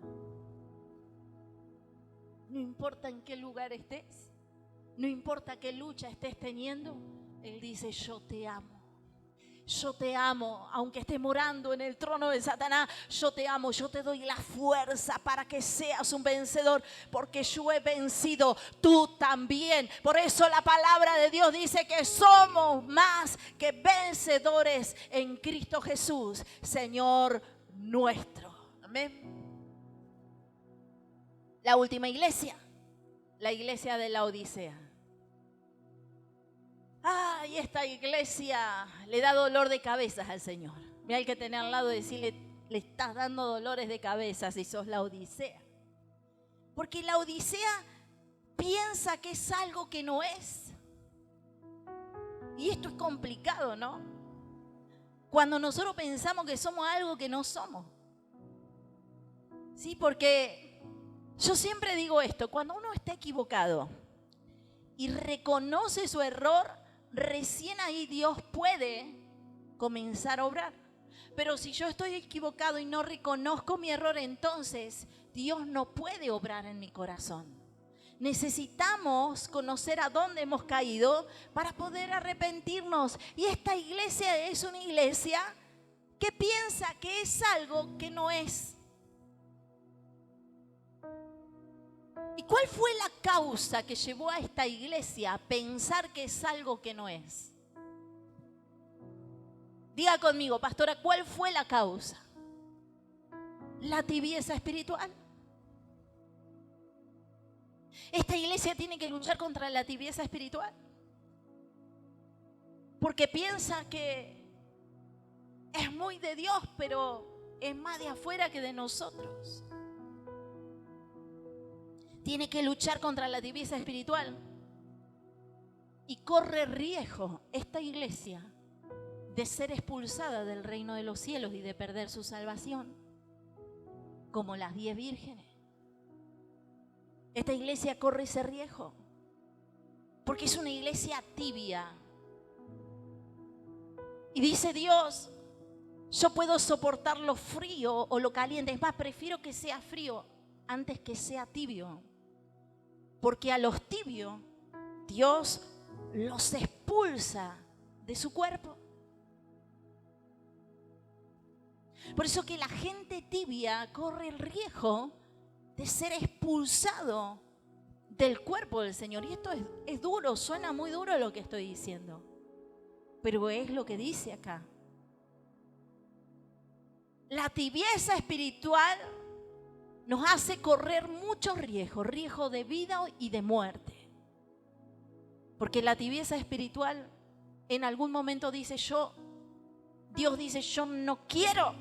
No importa en qué lugar estés, no importa qué lucha estés teniendo, Él dice, yo te amo. Yo te amo, aunque estés morando en el trono de Satanás, yo te amo, yo te doy la fuerza para que seas un vencedor, porque yo he vencido, tú también. Por eso la palabra de Dios dice que somos más que vencedores en Cristo Jesús, Señor nuestro. Amén. La última iglesia, la iglesia de la Odisea. Ay, esta iglesia le da dolor de cabeza al Señor. Mira, hay que tener al lado y decirle, le estás dando dolores de cabeza si sos la Odisea. Porque la Odisea piensa que es algo que no es. Y esto es complicado, ¿no? Cuando nosotros pensamos que somos algo que no somos. Sí, porque yo siempre digo esto, cuando uno está equivocado y reconoce su error, recién ahí Dios puede comenzar a obrar. Pero si yo estoy equivocado y no reconozco mi error, entonces Dios no puede obrar en mi corazón. Necesitamos conocer a dónde hemos caído para poder arrepentirnos. Y esta iglesia es una iglesia que piensa que es algo que no es. ¿Y cuál fue la causa que llevó a esta iglesia a pensar que es algo que no es? Diga conmigo, pastora, ¿cuál fue la causa? La tibieza espiritual. Esta iglesia tiene que luchar contra la tibieza espiritual. Porque piensa que es muy de Dios, pero es más de afuera que de nosotros. Tiene que luchar contra la tibieza espiritual. Y corre riesgo esta iglesia de ser expulsada del reino de los cielos y de perder su salvación. Como las 10 vírgenes. Esta iglesia corre ese riesgo. Porque es una iglesia tibia. Y dice Dios, yo puedo soportar lo frío o lo caliente. Es más, prefiero que sea frío antes que sea tibio. Porque a los tibios Dios los expulsa de su cuerpo. Por eso que la gente tibia corre el riesgo de ser expulsado del cuerpo del Señor. Y esto es duro, suena muy duro lo que estoy diciendo. Pero es lo que dice acá. La tibieza espiritual nos hace correr muchos riesgos, riesgo de vida y de muerte. Porque la tibieza espiritual en algún momento dice Dios dice yo no quiero.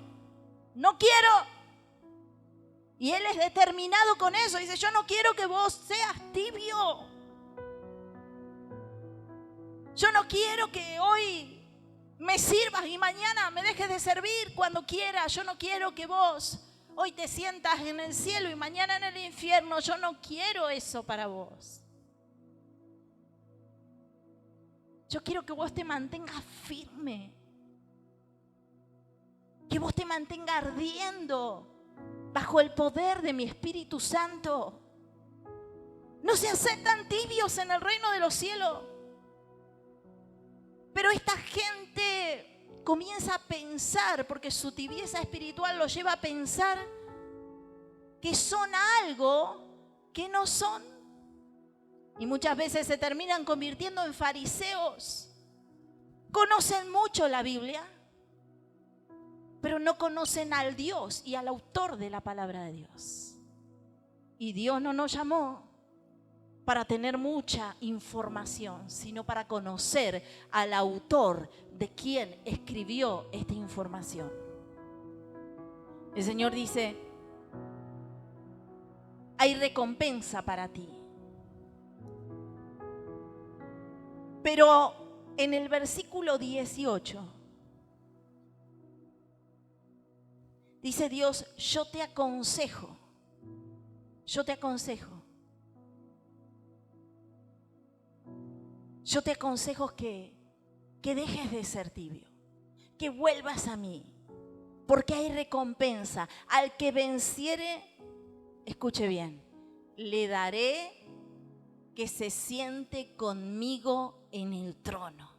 Y Él es determinado con eso, dice yo no quiero que vos seas tibio. Yo no quiero que hoy me sirvas y mañana me dejes de servir cuando quieras. Yo no quiero que vos hoy te sientas en el cielo y mañana en el infierno. Yo no quiero eso para vos. Yo quiero que vos te mantengas firme. Que vos te mantengas ardiendo bajo el poder de mi Espíritu Santo. No se aceptan tibios en el reino de los cielos. Pero esta gente comienza a pensar, porque su tibieza espiritual lo lleva a pensar que son algo que no son. Y muchas veces se terminan convirtiendo en fariseos. Conocen mucho la Biblia, pero no conocen al Dios y al autor de la palabra de Dios. Y Dios no nos llamó para tener mucha información, sino para conocer al autor de quien escribió esta información. El Señor dice, hay recompensa para ti. Pero en el versículo 18 dice Dios, yo te aconsejo que dejes de ser tibio. que vuelvas a mí, porque hay recompensa. Al que venciere, escuche bien, le daré que se siente conmigo en el trono.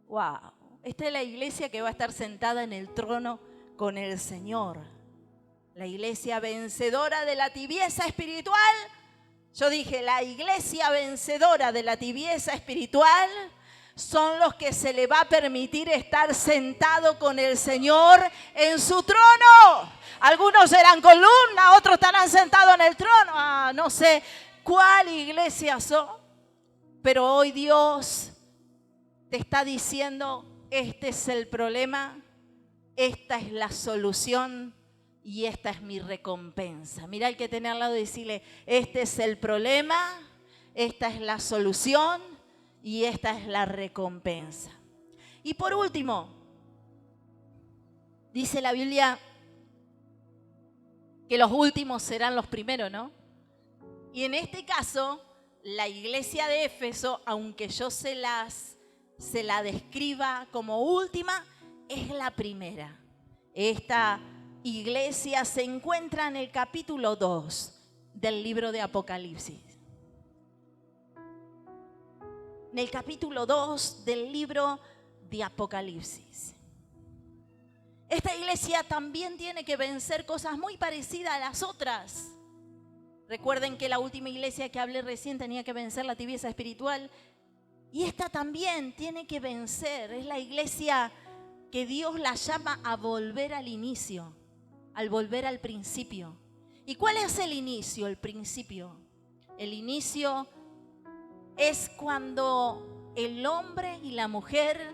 ¡Wow! Esta es la iglesia que va a estar sentada en el trono con el Señor. La iglesia vencedora de la tibieza espiritual. Yo dije, la iglesia vencedora de la tibieza espiritual son los que se le va a permitir estar sentado con el Señor en su trono. Algunos serán columna, otros estarán sentados en el trono. No sé cuál iglesia son, pero hoy Dios te está diciendo, este es el problema, esta es la solución y esta es mi recompensa. Mira al que tiene al lado y decirle, este es el problema, esta es la solución y esta es la recompensa. Y por último, dice la Biblia que los últimos serán los primeros, ¿no? Y en este caso, la iglesia de Éfeso, aunque yo se la describa como última, es la primera. Esta iglesia se encuentra en el capítulo 2 del libro de Apocalipsis. En el capítulo 2 del libro de Apocalipsis. Esta iglesia también tiene que vencer cosas muy parecidas a las otras. Recuerden que la última iglesia que hablé recién tenía que vencer la tibieza espiritual. Y esta también tiene que vencer. Es la iglesia que Dios la llama a volver al inicio, al volver al principio. ¿Y cuál es el inicio, el principio? El inicio es cuando el hombre y la mujer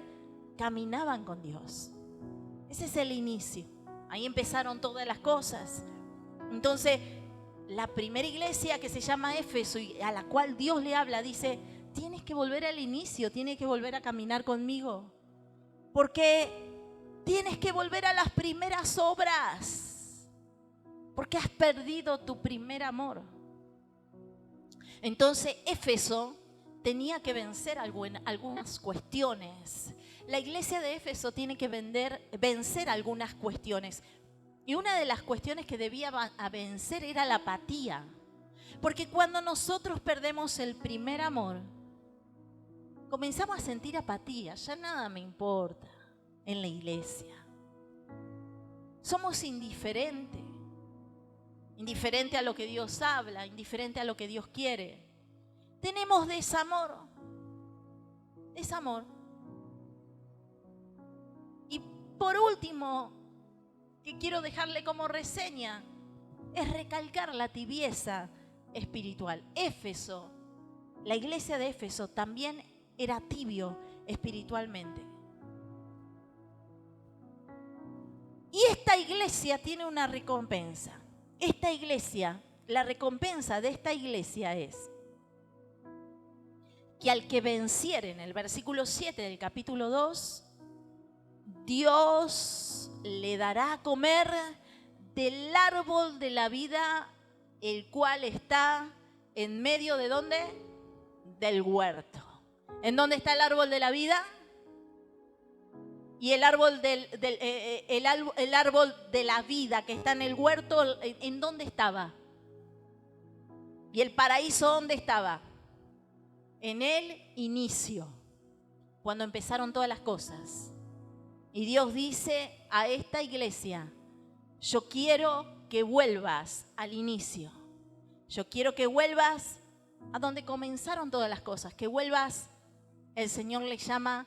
caminaban con Dios. Ese es el inicio. Ahí empezaron todas las cosas. Entonces, la primera iglesia que se llama Éfeso y a la cual Dios le habla, dice, tienes que volver al inicio, tienes que volver a caminar conmigo. Porque tienes que volver a las primeras obras. Porque has perdido tu primer amor. Entonces, Éfeso tenía que vencer algunas cuestiones. La iglesia de Éfeso tiene que vencer algunas cuestiones. Y una de las cuestiones que debía vencer era la apatía. Porque cuando nosotros perdemos el primer amor, comenzamos a sentir apatía. Ya nada me importa en la iglesia. Somos indiferentes. Indiferente a lo que Dios habla, indiferente a lo que Dios quiere. Tenemos desamor. Desamor. Y por último, que quiero dejarle como reseña, es recalcar la tibieza espiritual. Éfeso, la iglesia de Éfeso también era tibio espiritualmente. Y esta iglesia tiene una recompensa. Esta iglesia, la recompensa de esta iglesia es que al que venciere, en el versículo 7 del capítulo 2, Dios le dará a comer del árbol de la vida, el cual está en medio de ¿dónde? Del huerto. ¿En dónde está el árbol de la vida? Y el árbol el árbol de la vida que está en el huerto, ¿en dónde estaba? ¿Y el paraíso dónde estaba? En el inicio, cuando empezaron todas las cosas. Y Dios dice a esta iglesia, yo quiero que vuelvas al inicio. Yo quiero que vuelvas a donde comenzaron todas las cosas. Que vuelvas, el Señor le llama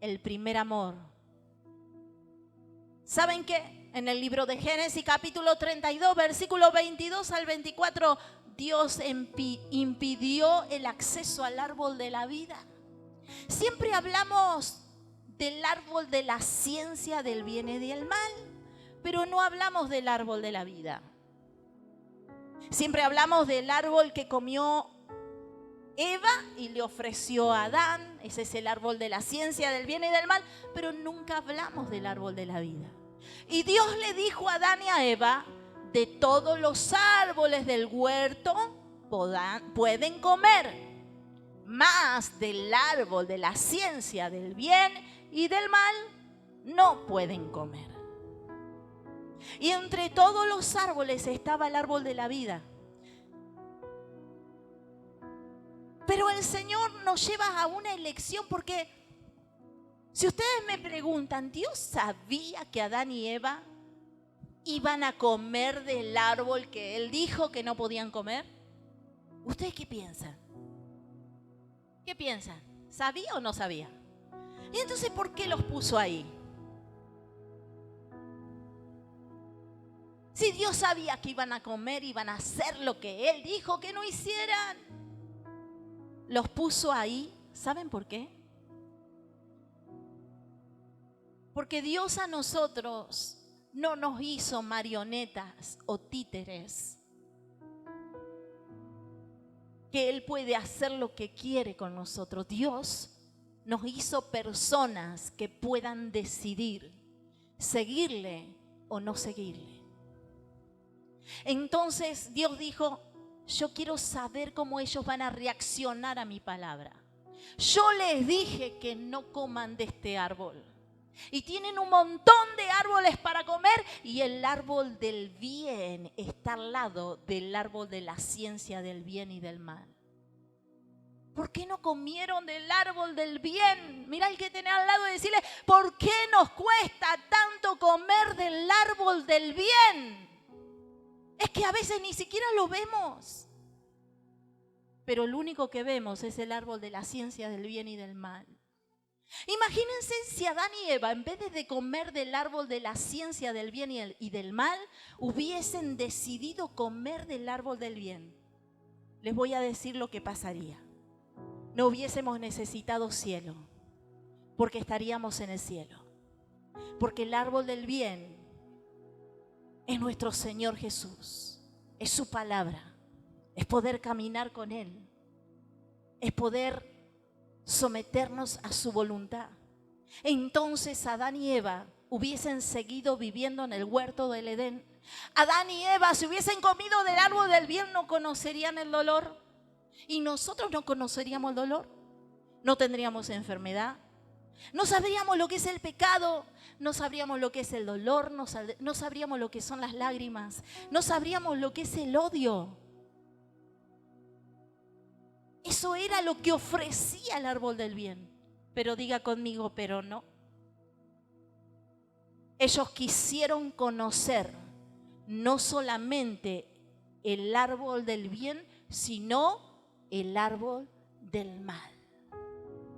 el primer amor. ¿Saben qué? En el libro de Génesis capítulo 32, versículo 22 al 24, Dios impidió el acceso al árbol de la vida. Siempre hablamos del árbol de la ciencia del bien y del mal, pero no hablamos del árbol de la vida. Siempre hablamos del árbol que comió Eva y le ofreció a Adán. Ese es el árbol de la ciencia del bien y del mal, pero nunca hablamos del árbol de la vida. Y Dios le dijo a Adán y a Eva, de todos los árboles del huerto pueden comer, mas del árbol de la ciencia del bien y del mal no pueden comer. Y entre todos los árboles estaba el árbol de la vida. Pero el Señor nos lleva a una elección, porque si ustedes me preguntan, ¿Dios sabía que Adán y Eva iban a comer del árbol que Él dijo que no podían comer? ¿Ustedes qué piensan? ¿Qué piensan? ¿Sabía o no sabía? Y entonces, ¿por qué los puso ahí? Si Dios sabía que iban a comer, iban a hacer lo que Él dijo que no hicieran. Los puso ahí, ¿saben por qué? Porque Dios a nosotros no nos hizo marionetas o títeres, que Él puede hacer lo que quiere con nosotros. Dios nos hizo personas que puedan decidir seguirle o no seguirle. Entonces Dios dijo, yo quiero saber cómo ellos van a reaccionar a mi palabra. Yo les dije que no coman de este árbol. Y tienen un montón de árboles para comer, y el árbol del bien está al lado del árbol de la ciencia del bien y del mal. ¿Por qué no comieron del árbol del bien? Mira el que tenés al lado y decirle, ¿por qué nos cuesta tanto comer del árbol del bien? Es que a veces ni siquiera lo vemos. Pero lo único que vemos es el árbol de la ciencia del bien y del mal. Imagínense si Adán y Eva, en vez de comer del árbol de la ciencia del bien y del mal, hubiesen decidido comer del árbol del bien. Les voy a decir lo que pasaría. No hubiésemos necesitado cielo, porque estaríamos en el cielo. Porque el árbol del bien es nuestro Señor Jesús, es su palabra, es poder caminar con Él, es poder someternos a su voluntad. Entonces Adán y Eva hubiesen seguido viviendo en el huerto del Edén. Adán y Eva, si hubiesen comido del árbol del bien, no conocerían el dolor. Y nosotros no conoceríamos el dolor, no tendríamos enfermedad, no sabríamos lo que es el pecado, no sabríamos lo que es el dolor, no sabríamos lo que son las lágrimas, no sabríamos lo que es el odio. Eso era lo que ofrecía el árbol del bien. Pero diga conmigo, pero no. Ellos quisieron conocer no solamente el árbol del bien, sino el árbol del mal.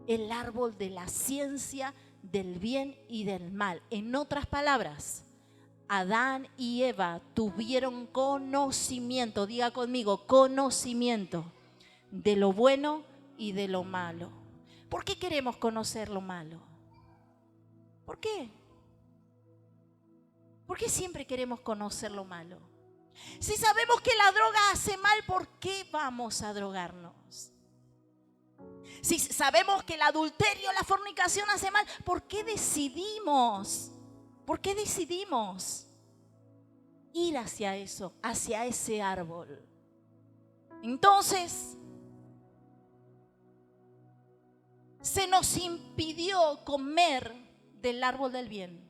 El árbol de la ciencia del bien y del mal. En otras palabras, Adán y Eva tuvieron conocimiento, diga conmigo, conocimiento de lo bueno y de lo malo. ¿Por qué queremos conocer lo malo? ¿Por qué? ¿Por qué siempre queremos conocer lo malo? Si sabemos que la droga hace mal, ¿por qué vamos a drogarnos? Si sabemos que el adulterio, la fornicación hace mal, ¿por qué decidimos? ¿Por qué decidimos ir hacia eso, hacia ese árbol? Entonces, se nos impidió comer del árbol del bien.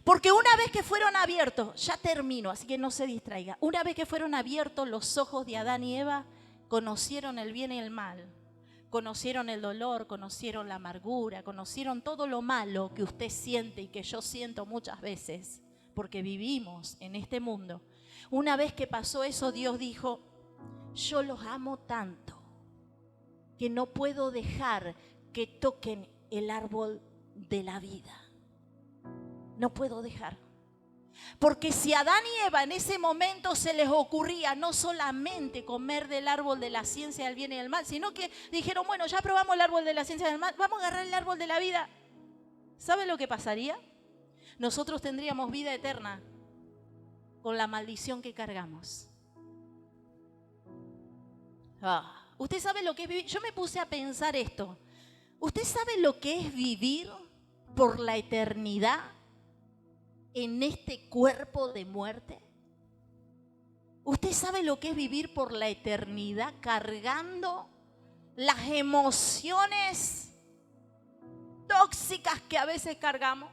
Porque una vez que fueron abiertos, ya termino, así que no se distraiga. Una vez que fueron abiertos los ojos de Adán y Eva, conocieron el bien y el mal. Conocieron el dolor, conocieron la amargura, conocieron todo lo malo que usted siente y que yo siento muchas veces, porque vivimos en este mundo. Una vez que pasó eso, Dios dijo, yo los amo tanto que no puedo dejar que toquen el árbol de la vida. No puedo dejar. Porque si a Adán y Eva en ese momento se les ocurría no solamente comer del árbol de la ciencia del bien y del mal, sino que dijeron, bueno, ya probamos el árbol de la ciencia del mal, vamos a agarrar el árbol de la vida. ¿Sabe lo que pasaría? Nosotros tendríamos vida eterna con la maldición que cargamos. ¿Usted sabe lo que es vivir? Yo me puse a pensar esto. ¿Usted sabe lo que es vivir por la eternidad en este cuerpo de muerte? ¿Usted sabe lo que es vivir por la eternidad cargando las emociones tóxicas que a veces cargamos?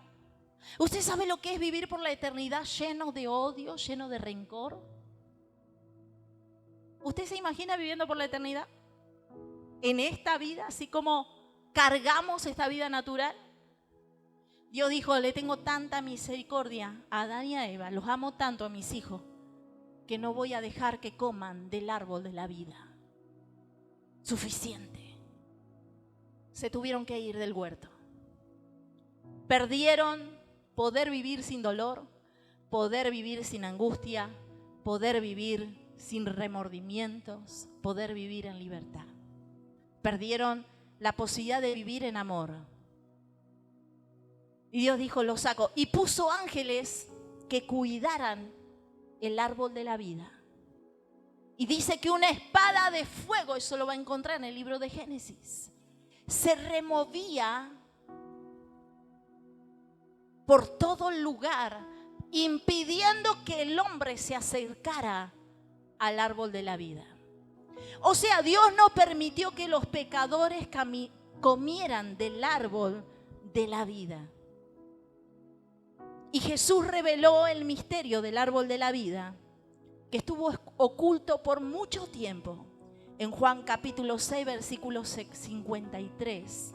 ¿Usted sabe lo que es vivir por la eternidad lleno de odio, lleno de rencor? ¿Usted se imagina viviendo por la eternidad? En esta vida, así como cargamos esta vida natural. Dios dijo, le tengo tanta misericordia a Adán y a Eva, los amo tanto a mis hijos, que no voy a dejar que coman del árbol de la vida. Suficiente. Se tuvieron que ir del huerto. Perdieron poder vivir sin dolor, poder vivir sin angustia, poder vivir sin remordimientos, poder vivir en libertad. Perdieron la posibilidad de vivir en amor. Y Dios dijo, lo saco. Y puso ángeles que cuidaran el árbol de la vida. Y dice que una espada de fuego, eso lo va a encontrar en el libro de Génesis, se removía por todo el lugar, impidiendo que el hombre se acercara al árbol de la vida. O sea, Dios no permitió que los pecadores comieran del árbol de la vida. Y Jesús reveló el misterio del árbol de la vida, que estuvo oculto por mucho tiempo, en Juan capítulo 6, versículo 53.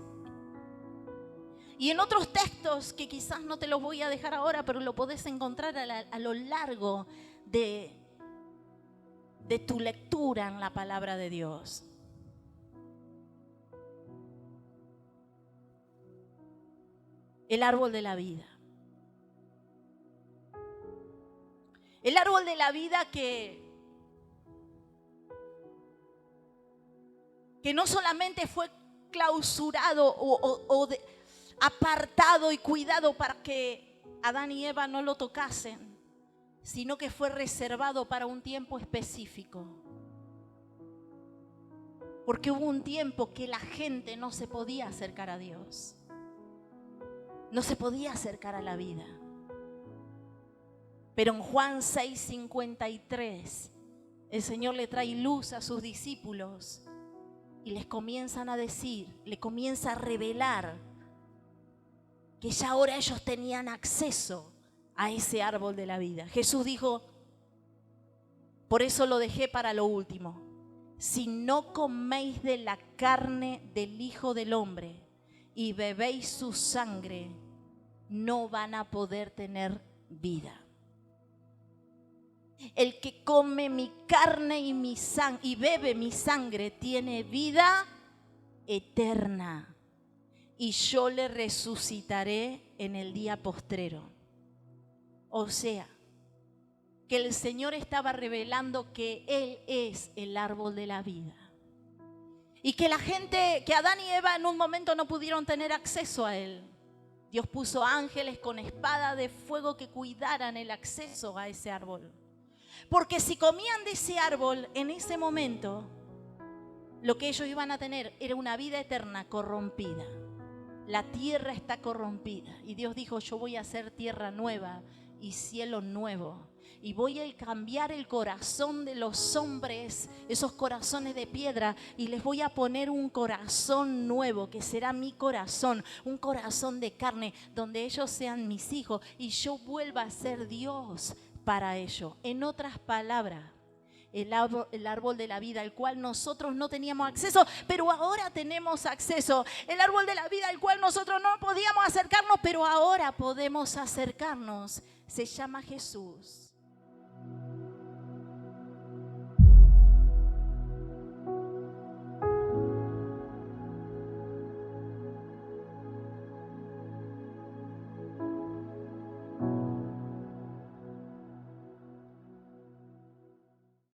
Y en otros textos que quizás no te los voy a dejar ahora, pero lo podés encontrar a lo largo de tu lectura en la palabra de Dios. El árbol de la vida. El árbol de la vida que no solamente fue clausurado o apartado y cuidado para que Adán y Eva no lo tocasen, sino que fue reservado para un tiempo específico. Porque hubo un tiempo que la gente no se podía acercar a Dios, no se podía acercar a la vida. Pero en Juan 6:53, el Señor le trae luz a sus discípulos y les comienzan a decir, le comienza a revelar que ya ahora ellos tenían acceso a ese árbol de la vida. Jesús dijo, por eso lo dejé para lo último. Si no coméis de la carne del Hijo del Hombre y bebéis su sangre, no van a poder tener vida. El que come mi carne y bebe mi sangre tiene vida eterna, y yo le resucitaré en el día postrero. O sea, que el Señor estaba revelando que Él es el árbol de la vida. Y que la gente, que Adán y Eva en un momento no pudieron tener acceso a Él. Dios puso ángeles con espada de fuego que cuidaran el acceso a ese árbol. Porque si comían de ese árbol en ese momento, lo que ellos iban a tener era una vida eterna corrompida. La tierra está corrompida. Y Dios dijo, yo voy a hacer tierra nueva y cielo nuevo. Y voy a cambiar el corazón de los hombres, esos corazones de piedra, y les voy a poner un corazón nuevo, que será mi corazón, un corazón de carne, donde ellos sean mis hijos y yo vuelva a ser Dios para ellos. En otras palabras, el árbol de la vida, al cual nosotros no teníamos acceso, pero ahora tenemos acceso. El árbol de la vida al cual nosotros no podíamos acercarnos, pero ahora podemos acercarnos. Se llama Jesús.